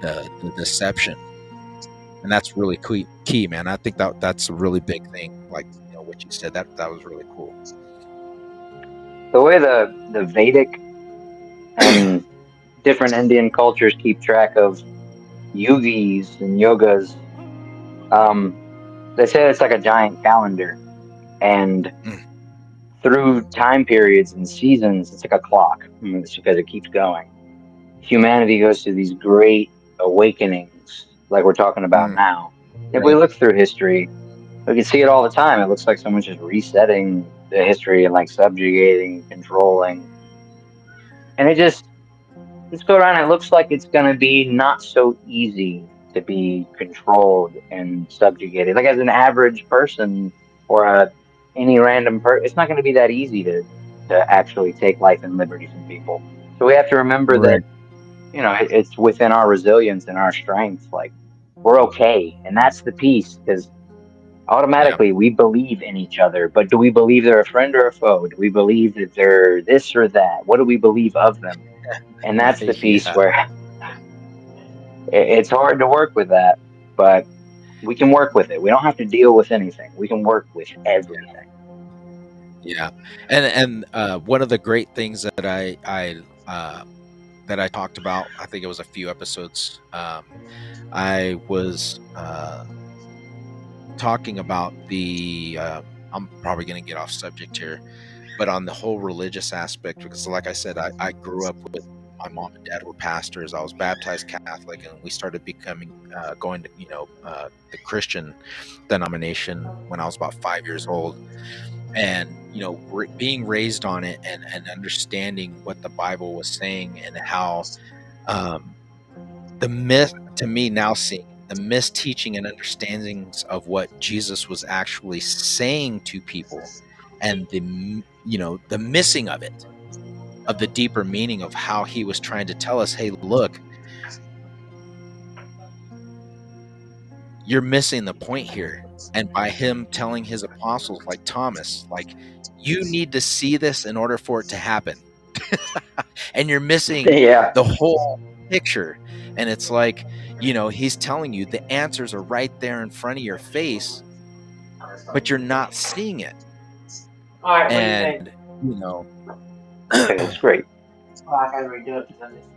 the deception. And that's really key, man. I think that's a really big thing. Like, what you said, that was really cool. The way the Vedic and different Indian cultures keep track of yogis and yogas. Um, they say it's like a giant calendar, and Mm, through time periods and seasons, it's like a clock. It's because it keeps going. Humanity goes through these great awakenings, like we're talking about mm, now. If we right. look through history, we can see it all the time. It looks like someone's just resetting the history and like subjugating, controlling, and it just let's go around. It looks like it's going to be not so easy to be controlled and subjugated. Like as an average person or any random person, it's not going to be that easy to actually take life and liberty from people. So we have to remember that Right. it's within our resilience and our strength. Like we're okay, and that's the piece because Yeah. automatically we believe in each other. But do we believe they're a friend or a foe? Do we believe that they're this or that? What do we believe of them? And that's the piece Yeah. where it's hard to work with that, but we can work with it. We don't have to deal with anything. We can work with everything. Yeah. And one of the great things that I talked about, I think it was a few episodes. I was talking about the. I'm probably going to get off subject here, but on the whole religious aspect, because like I said, I grew up with my mom and dad were pastors. I was baptized Catholic, and we started becoming going to the Christian denomination when I was about 5 years old, and being raised on it and understanding what the Bible was saying and how um, the myth to me now seeing the misteaching and understandings of what Jesus was actually saying to people and the missing of it, of the deeper meaning of how he was trying to tell us, hey, look, you're missing the point here. And by him telling his apostles like Thomas, like, you need to see this in order for it to happen. And you're missing Yeah. the whole picture. And it's like, he's telling you the answers are right there in front of your face, but you're not seeing it. All right. What do you think? And, you know, Okay, it's great. Well, I gotta redo it because I missed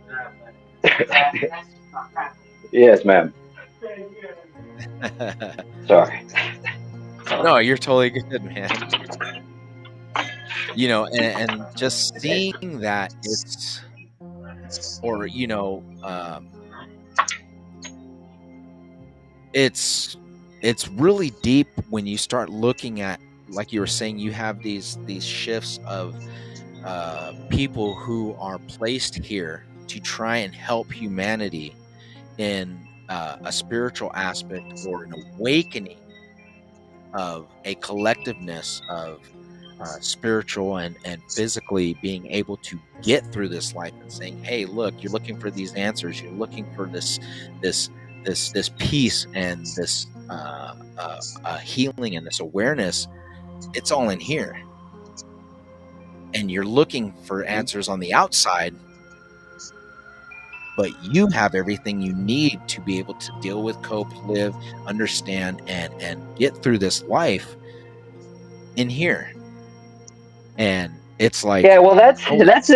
it out. Yes, ma'am. Sorry. no, you're totally good, man. And just seeing that or, it's really deep when you start looking at, like you were saying, you have these shifts of people who are placed here to try and help humanity in a spiritual aspect or an awakening of a collectiveness of spiritual and physically being able to get through this life and saying, hey, look, you're looking for these answers, you're looking for this peace and this healing and this awareness. It's all in here, and you're looking for answers on the outside, but you have everything you need to be able to deal with, cope, live, understand, and get through this life in here. And it's like, Yeah, well, that's holy that's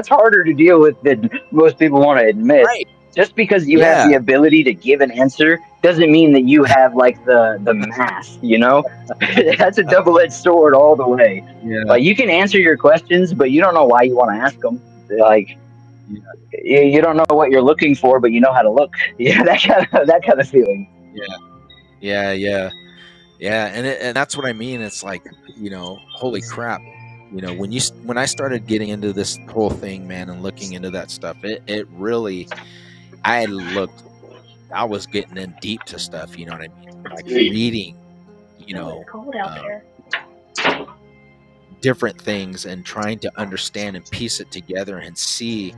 harder to deal with than most people want to admit. right. Just because you have Yeah. the ability to give an answer doesn't mean that you have like the math. That's a double-edged sword all the way. Yeah. Like you can answer your questions, but you don't know why you want to ask them. Like Yeah. you don't know what you're looking for, but you know how to look. Yeah, that kind of feeling. Yeah. Yeah. Yeah. And that's what I mean. It's like, holy crap. When I started getting into this whole thing, man, and looking into that stuff, it really, I was getting in deep to stuff, you know what I mean? Like reading, cold out um, there. different things and trying to understand and piece it together and see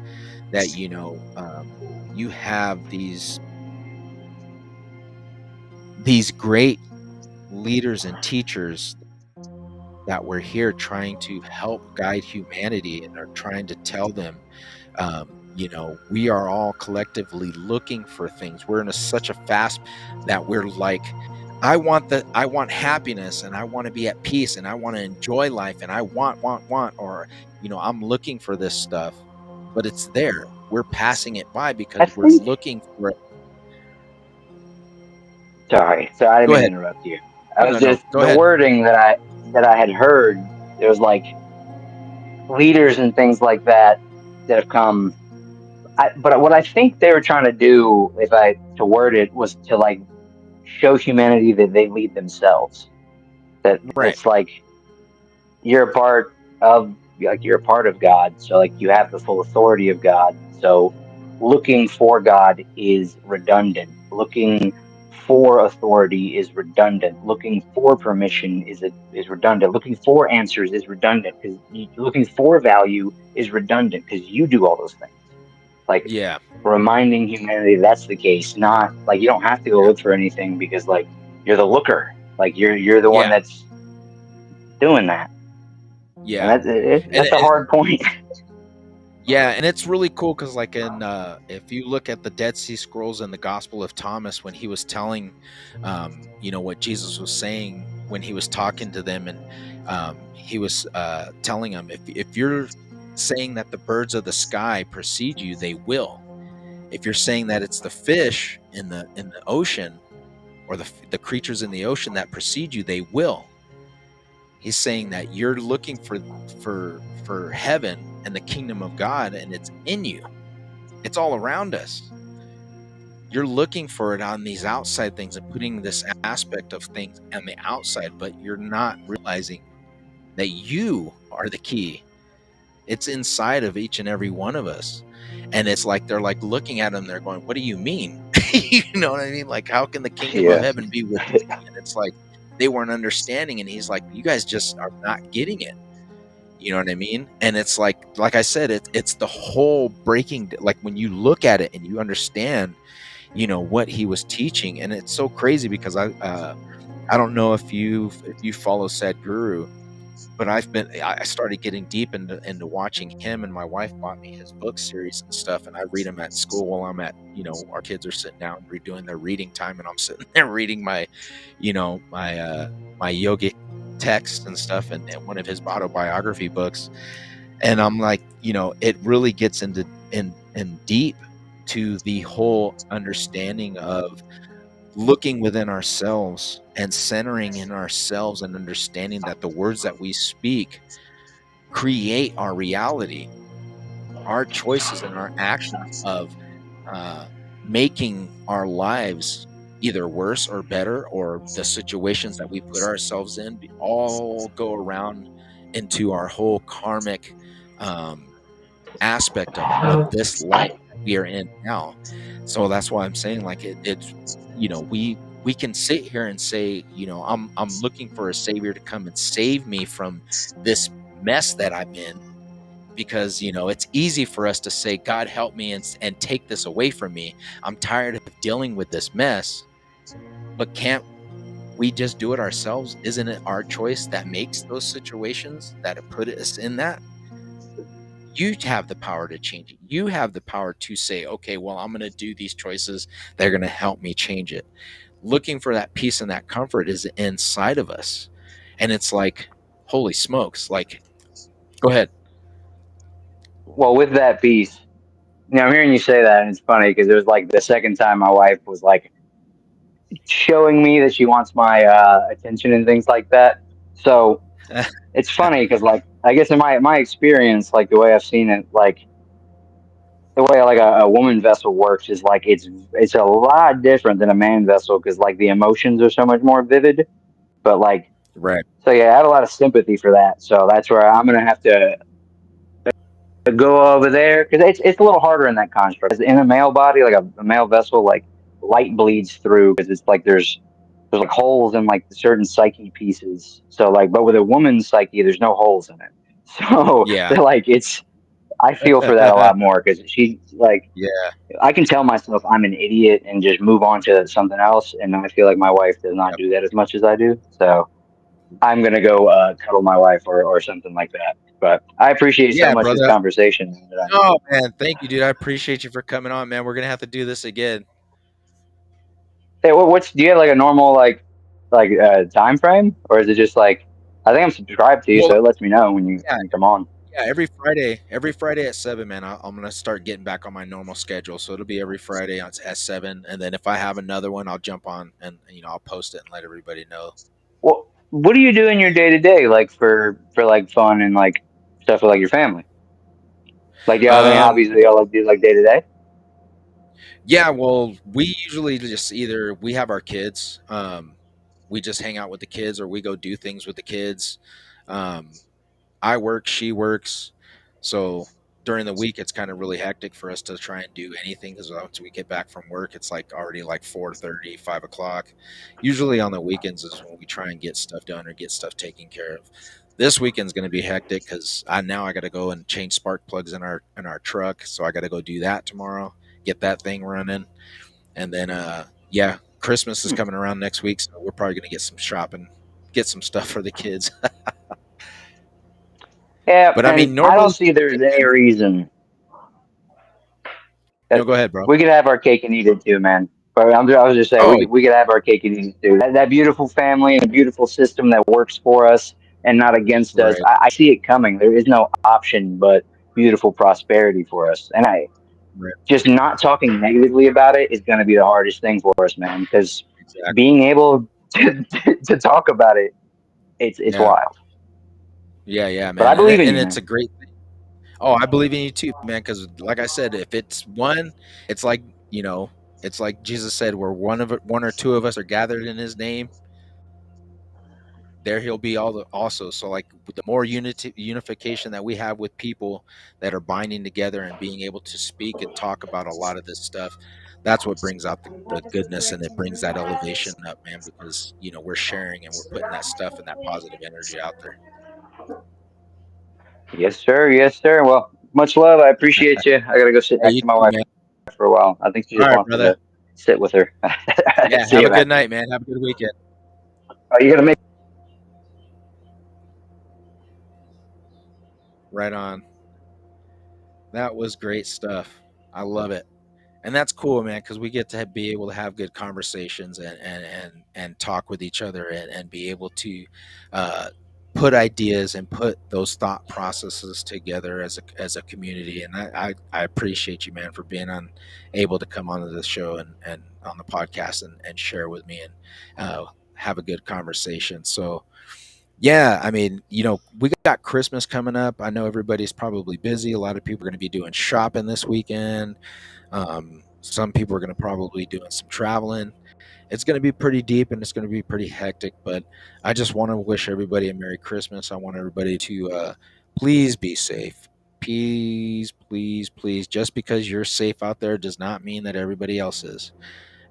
that, you have these great leaders and teachers that were here trying to help guide humanity and are trying to tell them, we are all collectively looking for things. We're in such a fast that we're like, I want happiness, and I want to be at peace, and I want to enjoy life, and I want, or I'm looking for this stuff, but it's there. We're passing it by because I we're think. looking for it. Sorry, so I didn't Go mean to ahead. interrupt you. I No, was no, no. just Go the ahead. wording that I had heard. There was like leaders and things like that have come. But what I think they were trying to do, if I to word it, was to like show humanity that they lead themselves. That Right. it's like you're a part of you're a part of God, so like you have the full authority of God. So looking for God is redundant. Looking for authority is redundant. Looking for permission is redundant. Looking for answers is redundant because looking for value is redundant because you do all those things. Like Yeah. reminding humanity that's the case, not like you don't have to go Yeah. look for anything because like you're the looker. Like you're the one Yeah. that's doing that. And Yeah. And that's a hard point. yeah, and it's really cool because, like, if you look at the Dead Sea Scrolls in the Gospel of Thomas, when he was telling, what Jesus was saying when he was talking to them, and he was telling them, if you're saying that the birds of the sky precede you, they will. If you're saying that it's the fish in the ocean, or the creatures in the ocean that precede you, they will. He's saying that you're looking for heaven and the kingdom of God, and it's in you. It's all around us. You're looking for it on these outside things and putting this aspect of things on the outside, but you're not realizing that you are the key. It's inside of each and every one of us. And it's like they're like looking at him, they're going, "What do you mean?" You know what I mean? Like, how can the kingdom of Yeah. heaven be within me? And it's like they weren't understanding, and he's like, "You guys just are not getting it." You know what I mean? And it's like I said, it's the whole breaking, like when you look at it and you understand, what he was teaching. And it's so crazy because I don't know if you follow Sadhguru, but I started getting deep into watching him, and my wife bought me his book series and stuff, and I read them at school while I'm at, our kids are sitting down doing their reading time, and I'm sitting there reading my yogic texts and stuff, and one of his autobiography books. And I'm like, it really gets in deep to the whole understanding of looking within ourselves and centering in ourselves and understanding that the words that we speak create our reality, our choices and our actions of uh, making our lives either worse or better, or the situations that we put ourselves in all go around into our whole karmic um, aspect of this life that we are in now. So that's why I'm saying, like, it's we can sit here and say, I'm looking for a savior to come and save me from this mess that I'm in, because it's easy for us to say, God help me, and take this away from me. I'm tired of dealing with this mess. But can't we just do it ourselves? Isn't it our choice that makes those situations that have put us in that? You have the power to change it. You have the power to say, okay, well, I'm going to do these choices that are going to help me change it. Looking for that peace and that comfort is inside of us. And it's like, holy smokes. Like, go ahead. Well, with that piece, I'm hearing you say that, and it's funny because it was like the second time my wife was like showing me that she wants my attention and things like that. So it's funny because, like, I guess in my experience, like the way I've seen it, like the way like a woman vessel works is like it's a lot different than a man vessel because like the emotions are so much more vivid. But like, Right. so yeah, I had a lot of sympathy for that. So that's where I'm gonna have to go over there because it's a little harder in that construct. 'Cause in a male body, like a male vessel, like light bleeds through because it's like there's like holes in like certain psyche pieces. So like, but with a woman's psyche, there's no holes in it. So Yeah. they're like it's. I feel for that a lot more because she like Yeah. I can tell myself I'm an idiot and just move on to something else, and I feel like my wife does not Yep. do that as much as I do. So I'm gonna go cuddle my wife or something like that. But I appreciate so Yeah, much this brother. conversation. Oh man, thank you, dude. I appreciate you for coming on, man. We're gonna have to do this again. Hey, what's do you have like a normal time frame, or is it just like I think I'm subscribed to you, Well, so it lets me know when yeah, you come on. Yeah, every Friday at 7, man. I'm gonna start getting back on my normal schedule, so it'll be every Friday at 7, and then if I have another one, I'll jump on and I'll post it and let everybody know. Well, what do you do in your day to day, like for like fun and like stuff with like your family? Like, do you have any Um, hobbies that y'all like do like day to day? yeah, well, we usually just either we have our kids, we just hang out with the kids, or we go do things with the kids. Um, I work, she works. So during the week, it's kind of really hectic for us to try and do anything because once we get back from work, it's like already like 4:30, 5 o'clock. Usually on the weekends is when we try and get stuff done or get stuff taken care of. This weekend's going to be hectic because I got to go and change spark plugs in our truck, so I got to go do that tomorrow, get that thing running, and then yeah, Christmas is Hmm. coming around next week, so we're probably going to get some shopping, get some stuff for the kids. Yeah, But I and mean, I don't normally see there's any reason no, that go ahead, bro. we could have our cake and eat it too, man. But I was just saying Oh, we could have our cake and eat it too. That beautiful family and a beautiful system that works for us and not against us. right, I see it coming. There is no option but beautiful prosperity for us. And I right, just not talking negatively about it is going to be the hardest thing for us, man. Because exactly. being able to talk about it, it's Yeah, wild. yeah, yeah, But I man, and believe in and you, it's a man. great thing. Oh, I believe in you too, man. Because like I said, if it's one, it's like it's like Jesus said, where one or two of us are gathered in His name, there He'll be also. So like the more unification that we have with people that are binding together and being able to speak and talk about a lot of this stuff, that's what brings out the goodness and it brings that elevation up, man. Because we're sharing and we're putting that stuff and that positive energy out there. Yes, sir. Yes, sir. Well, much love. I appreciate you. I gotta go sit Hey, next you to my too, wife man. for a while. I think she All just right, wants me brother. to sit with her. Yeah, See have you, a man. good night, man. Have a good weekend. Are you gonna make? Right on. That was great stuff. I love it. And that's cool, man, because we get to be able to have good conversations and talk with each other and be able to uh, put ideas and put those thought processes together as a community. And I appreciate you, man, for being able to come onto the show and on the podcast and share with me and have a good conversation. So yeah, I mean, we got Christmas coming up. I know everybody's probably busy. A lot of people are going to be doing shopping this weekend. Some people are going to probably doing some traveling. It's going to be pretty deep and it's going to be pretty hectic. But I just want to wish everybody a Merry Christmas. I want everybody to please be safe. Please, please, please. Just because you're safe out there does not mean that everybody else is.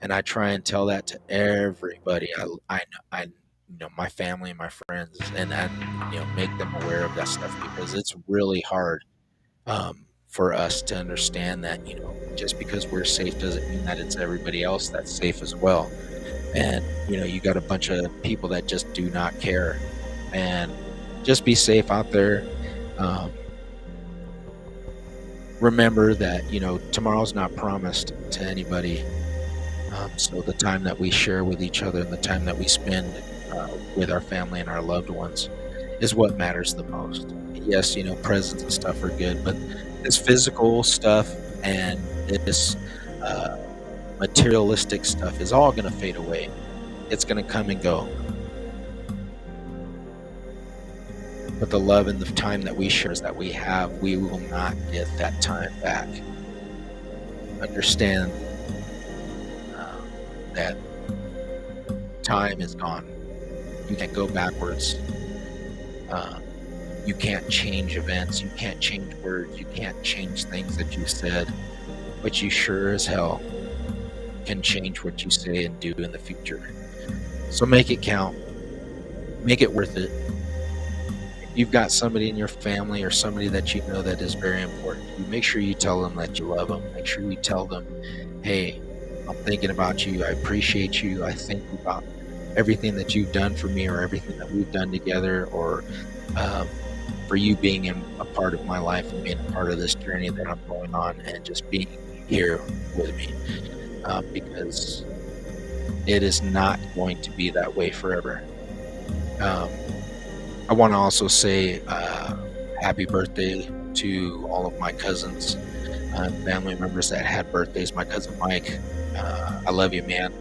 And I try and tell that to everybody. I my family and my friends, and make them aware of that stuff because it's really hard for us to understand that just because we're safe doesn't mean that it's everybody else that's safe as well. And you got a bunch of people that just do not care. And just be safe out there. Um, Remember that tomorrow's not promised to anybody. So the time that we share with each other and the time that we spend with our family and our loved ones is what matters the most. Yes, presents and stuff are good, but this physical stuff and this uh, materialistic stuff is all going to fade away. It's going to come and go. But the love and the time that we share that we have, we will not get that time back. Understand that time is gone. You can't go backwards. Uh, you can't change events. You can't change words. You can't change things that you said. But you sure as hell can change what you say and do in the future. So make it count. Make it worth it. If you've got somebody in your family or somebody that you know that is very important, you make sure you tell them that you love them. Make sure you tell them, hey, I'm thinking about you. I appreciate you. I think about everything that you've done for me or everything that we've done together, or for you being a part of my life and being a part of this journey that I'm going on and just being here with me, because it is not going to be that way forever. I want to also say happy birthday to all of my cousins, family members that had birthdays. My cousin Mike, I love you, man.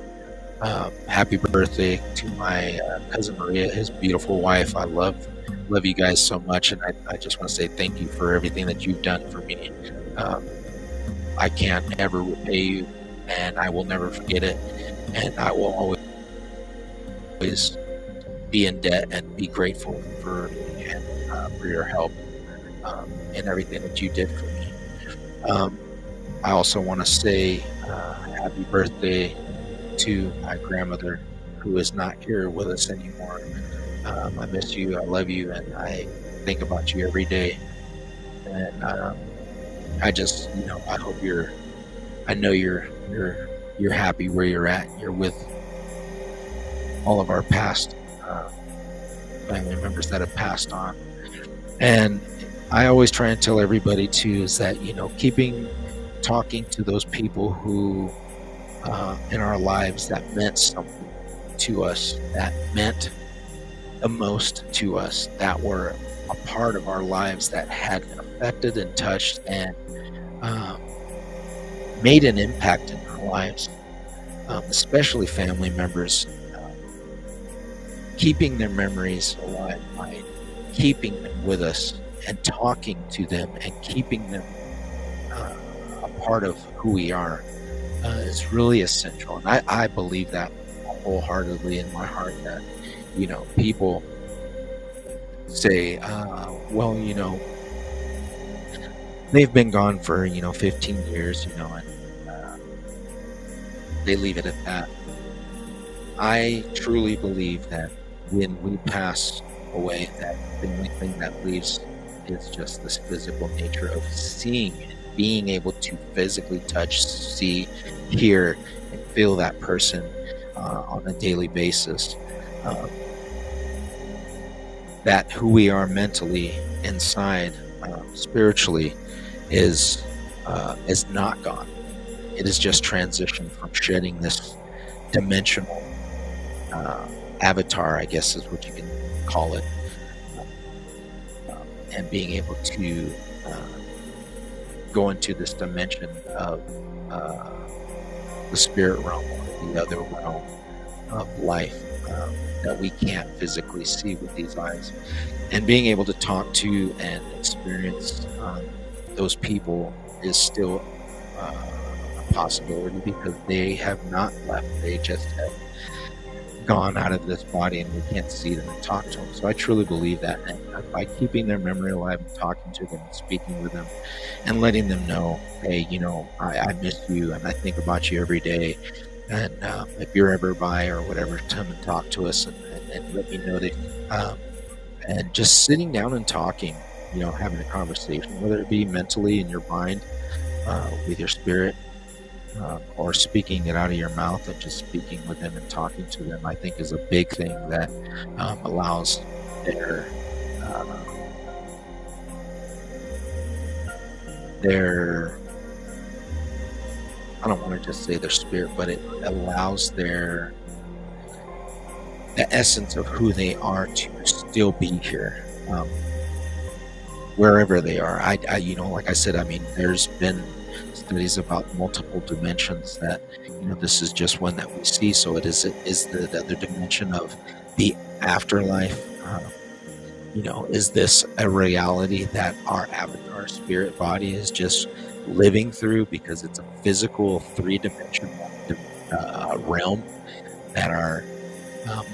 Happy birthday to my cousin Maria, his beautiful wife. I love you guys so much, and I just want to say thank you for everything that you've done for me. I can't ever repay you, and I will never forget it, and I will always be in debt and be grateful for your help and everything that you did for me. I also want to say happy birthday to my grandmother, who is not here with us anymore. I miss you, I love you, and I think about you every day. And I just, I hope I know you're happy where you're at. You're with all of our past family members that have passed on. And I always try and tell everybody too is that, talking to those people who in our lives that meant something to us, that meant the most to us, that were a part of our lives, that had affected and touched and made an impact in our lives, especially family members, keeping their memories alive by keeping them with us and talking to them and keeping them a part of who we are is really essential. And I believe that wholeheartedly in my heart that, people say, well, they've been gone for, 15 years, and they leave it at that. I truly believe that when we pass away, that the only thing that leaves is just this physical nature of seeing and being able to physically touch, see, hear, and feel that person on a daily basis. That who we are mentally, inside, spiritually, is not gone. It is just transitioned from shedding this dimensional avatar, I guess is what you can call it, and being able to go into this dimension of the spirit realm, or the other realm of life that we can't physically see with these eyes, and being able to talk to and experience those people is still a possibility, because they have not left. They just have gone out of this body and we can't see them and talk to them. So I truly believe that, and by keeping their memory alive and talking to them and speaking with them and letting them know, hey, I miss you and I think about you every day, and if you're ever by or whatever, come and talk to us and let me know that, and just sitting down and talking, having a conversation, whether it be mentally in your mind with your spirit, or speaking it out of your mouth and just speaking with them and talking to them, I think is a big thing that allows their I don't want to just say their spirit, but it allows the essence of who they are to still be here, wherever they are. I like I said, there's been studies about multiple dimensions that, this is just one that we see. So it is the other dimension of the afterlife. Is this a reality that our avatar spirit body is just living through, because it's a physical 3-dimensional realm that our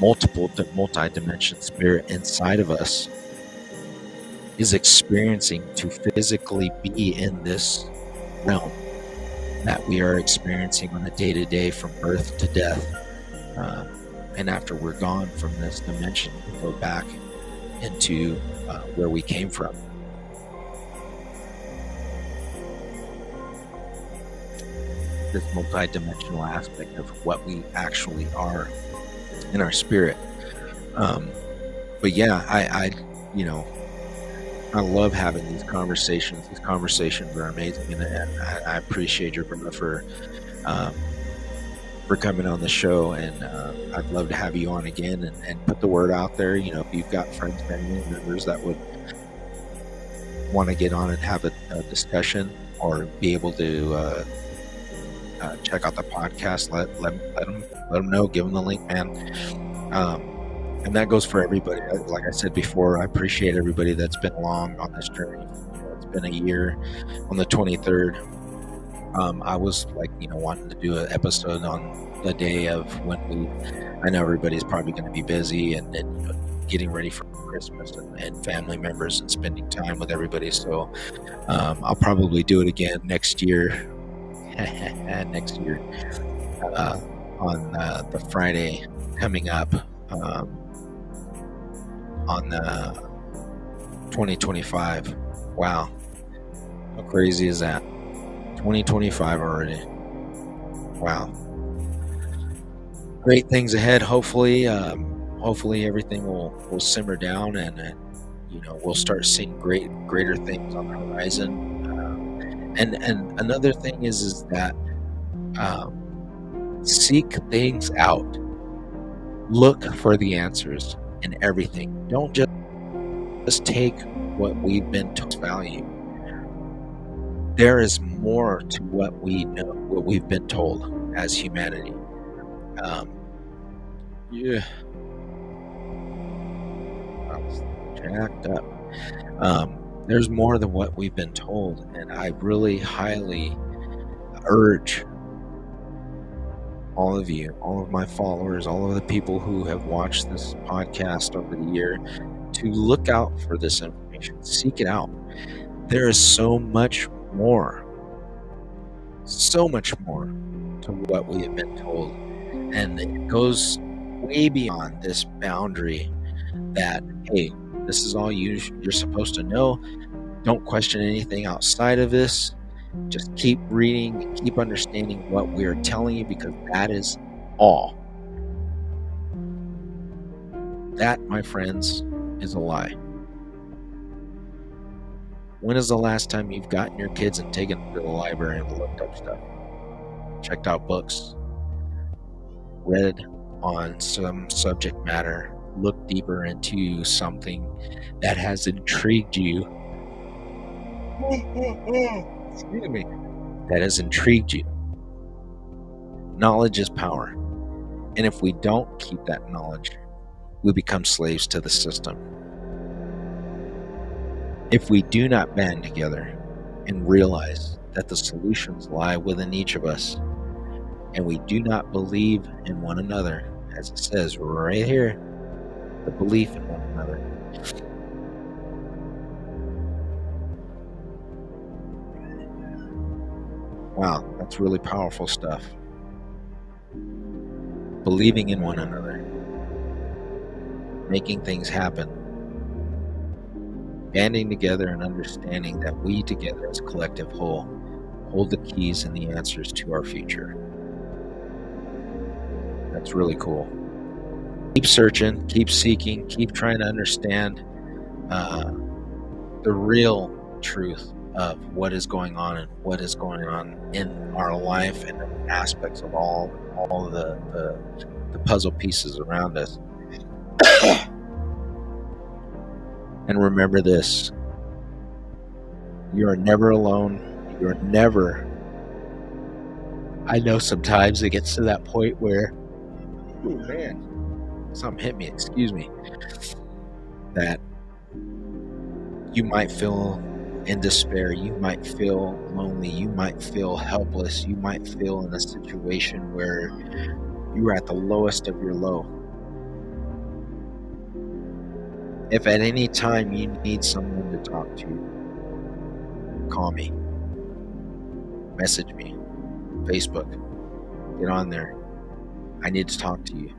multi-dimension spirit inside of us is experiencing to physically be in this realm that we are experiencing on a day-to-day from birth to death, and after we're gone from this dimension, we go back into where we came from. This multi-dimensional aspect of what we actually are in our spirit. But yeah, I love having these conversations. These conversations are amazing, and I appreciate your brother for coming on the show. And I'd love to have you on again and put the word out there. If you've got friends, family members that would want to get on and have a discussion or be able to check out the podcast, let them know, give them the link, man. And that goes for everybody. Like I said before, I appreciate everybody that's been along on this journey. It's been a year. On the 23rd, I was like, wanting to do an episode on the day of when I know everybody's probably going to be busy and getting ready for Christmas and family members and spending time with everybody. So I'll probably do it again next year. Next year on the Friday coming up on 2025. Wow, how crazy is that? 2025 already. Wow, great things ahead. Hopefully everything will simmer down and we'll start seeing greater things on the horizon. And another thing is that seek things out. Look for the answers in everything. Don't just take what we've been told as value. There is more to what we know, what we've been told as humanity. Yeah, I was jacked up. There's more than what we've been told, and I really highly urge all of you, all of my followers, all of the people who have watched this podcast over the year to look out for this information. Seek it out. There is so much more to what we have been told, and it goes way beyond this boundary that, hey, this is all you're supposed to know. Don't question anything outside of this. Just keep reading and keep understanding what we're telling you, because that is all. That, my friends, is a lie. When is the last time you've gotten your kids and taken them to the library and looked up stuff, checked out books, read on some subject matter, looked deeper into something that has intrigued you? Excuse me. That has intrigued you. Knowledge is power. And if we don't keep that knowledge, we become slaves to the system. If we do not band together and realize that the solutions lie within each of us, and we do not believe in one another, as it says right here, the belief in one another, wow, that's really powerful stuff. Believing in one another, making things happen, banding together and understanding that we together as a collective whole hold the keys and the answers to our future. That's really cool. Keep searching, keep seeking, keep trying to understand the real truth of what is going on and what is going on in our life and the aspects of all the puzzle pieces around us. And remember this: you are never alone. You're never. I know sometimes it gets to that point where, oh man, something hit me, excuse me, that you might feel in despair, you might feel lonely, you might feel helpless, you might feel in a situation where you are at the lowest of your low. If at any time you need someone to talk to, call me, message me, Facebook, get on there. I need to talk to you.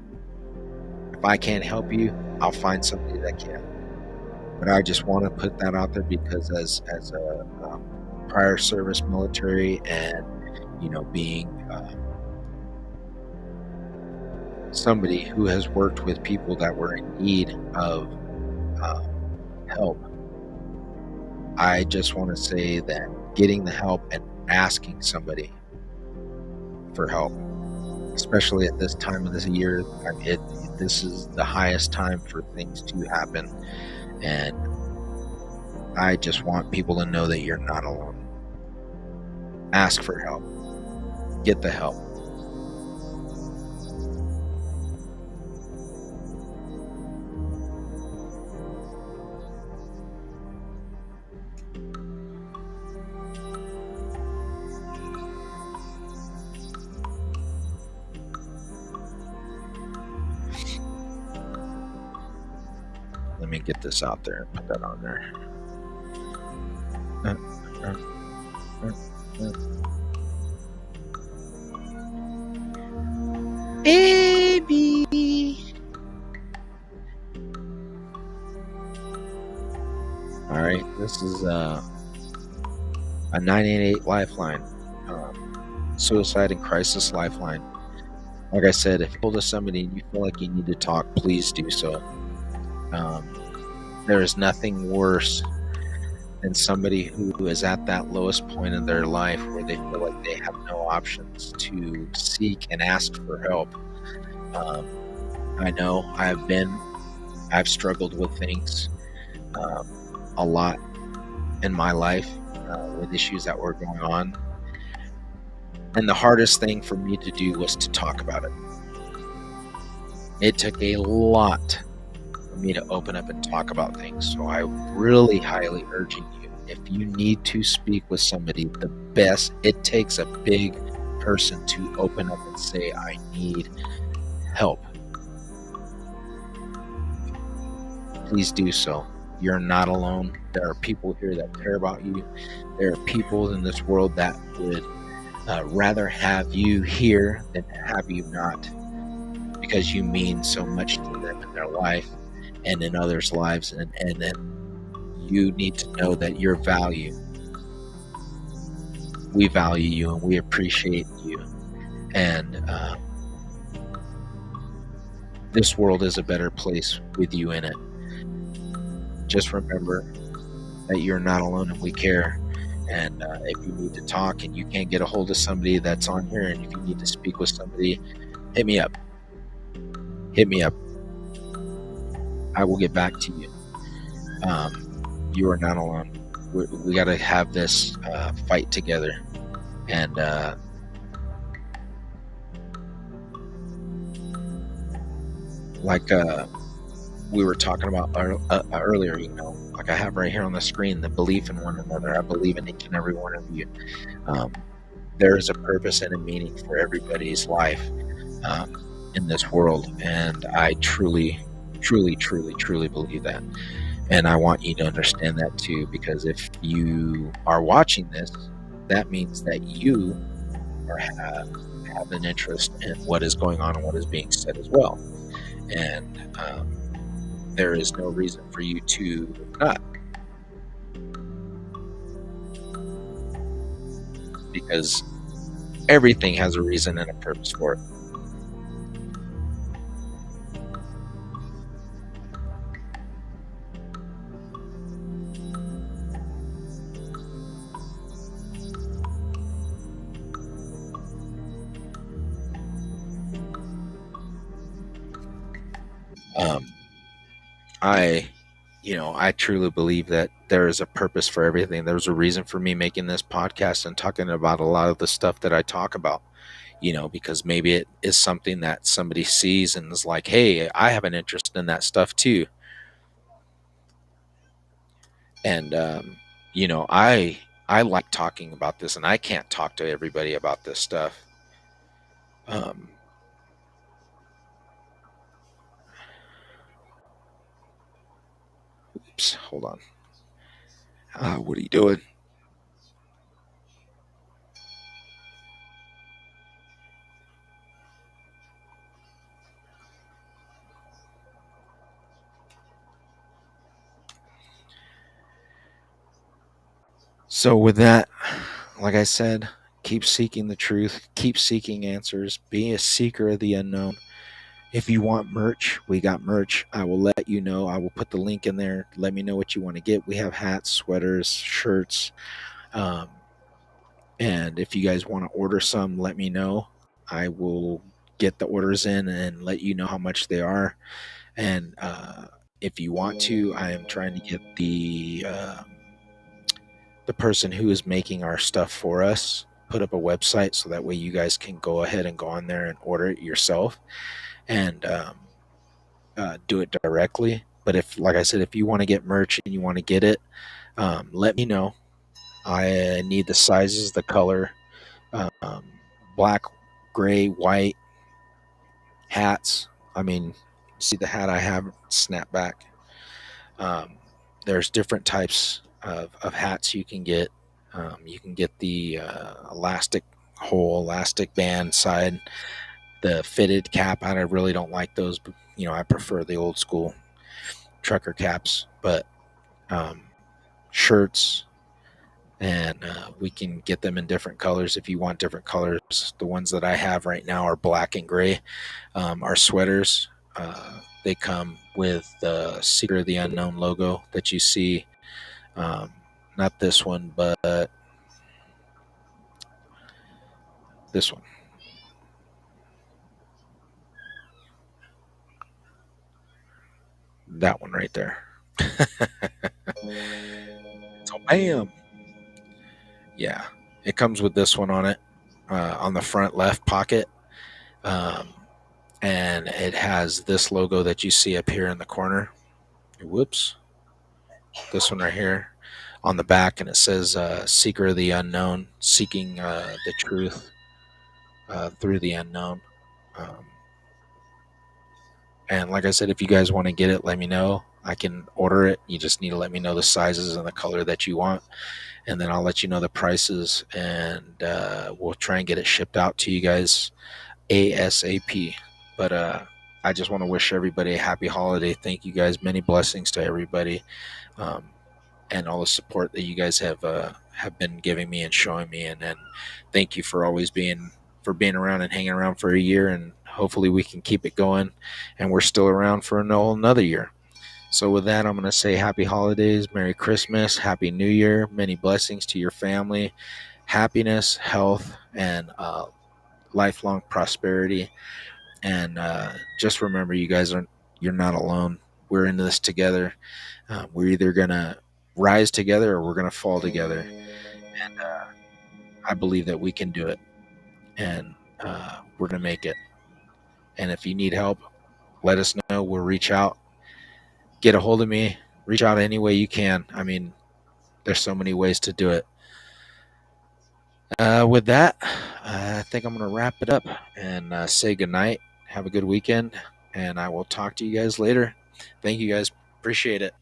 If I can't help you, I'll find somebody that can. But I just want to put that out there because as a prior service military and, being somebody who has worked with people that were in need of help, I just want to say that getting the help and asking somebody for help, especially at this time of this year, this is the highest time for things to happen. And I just want people to know that you're not alone. Ask for help. Get the help. Let me get this out there and put that on there. Baby. All right, this is a 988 lifeline, suicide and crisis lifeline. Like I said, if you pull to somebody and you feel like you need to talk, please do so. There is nothing worse than somebody who is at that lowest point in their life where they feel like they have no options to seek and ask for help. I know I've struggled with things a lot in my life with issues that were going on. And the hardest thing for me to do was to talk about it. It took a lot for me to open up and talk about things. So I really highly urging you, if you need to speak with somebody, it takes a big person to open up and say, I need help. Please do so. You're not alone. There are people here that care about you. There are people in this world that would rather have you here than have you not, because you mean so much to them in their life and in others' lives, and then you need to know that your value. We value you and we appreciate you, and this world is a better place with you in it. Just remember that you're not alone and we care. And if you need to talk and you can't get a hold of somebody that's on here, and if you need to speak with somebody, hit me up. Hit me up. I will get back to you. You are not alone. We got to have this fight together. And like we were talking about earlier, like I have right here on the screen, the belief in one another. I believe in each and every one of you. There is a purpose and a meaning for everybody's life in this world, and I truly believe that. And I want you to understand that too, because if you are watching this, that means that you have an interest in what is going on and what is being said as well. And there is no reason for you to not, because everything has a reason and a purpose for it. I truly believe that there is a purpose for everything. There's a reason for me making this podcast and talking about a lot of the stuff that I talk about, because maybe it is something that somebody sees and is like, hey, I have an interest in that stuff too. And, I like talking about this, and I can't talk to everybody about this stuff. Oops, hold on. What are you doing? So with that, like I said, keep seeking the truth, keep seeking answers, be a seeker of the unknown. If you want merch, we got merch. I will let you know. I will put the link in there. Let me know what you want to get. We have hats, sweaters, shirts. And if you guys want to order some, let me know. I will get the orders in and let you know how much they are. And if you want to, I am trying to get the the person who is making our stuff for us put up a website so that way you guys can go ahead and go on there and order it yourself and do it directly. But if, like I said, if you want to get merch and you want to get it, let me know. I need the sizes, the color, um, black, gray, white hats. I mean, see the hat I have, snapback. Um, there's different types of hats you can get. You can get the elastic whole elastic band side, the fitted cap. I really don't like those. But, I prefer the old school trucker caps. But um, shirts, and we can get them in different colors if you want different colors. The ones that I have right now are black and gray. Our sweaters, they come with the Secret of the Unknown logo that you see. Not this one, but this one. That one right there. So, bam. Yeah, it comes with this one on it, on the front left pocket. Um, and it has this logo that you see up here in the corner. Whoops. This one right here on the back, and it says Seeker of the Unknown, seeking the truth through the unknown. Um, and like I said, if you guys want to get it, let me know. I can order it. You just need to let me know the sizes and the color that you want, and then I'll let you know the prices, and we'll try and get it shipped out to you guys ASAP. But I just want to wish everybody a happy holiday. Thank you guys. Many blessings to everybody, and all the support that you guys have been giving me and showing me. And thank you for always being around and hanging around for a year. And hopefully we can keep it going, and we're still around for another year. So with that, I'm going to say happy holidays, Merry Christmas, Happy New Year, many blessings to your family, happiness, health, and lifelong prosperity. And just remember, you guys you're not alone. We're in this together. We're either gonna rise together or we're gonna fall together. And I believe that we can do it, and we're gonna make it. And if you need help, let us know. We'll reach out. Get a hold of me. Reach out any way you can. I mean, there's so many ways to do it. With that, I think I'm gonna wrap it up and say goodnight. Have a good weekend, and I will talk to you guys later. Thank you guys. Appreciate it.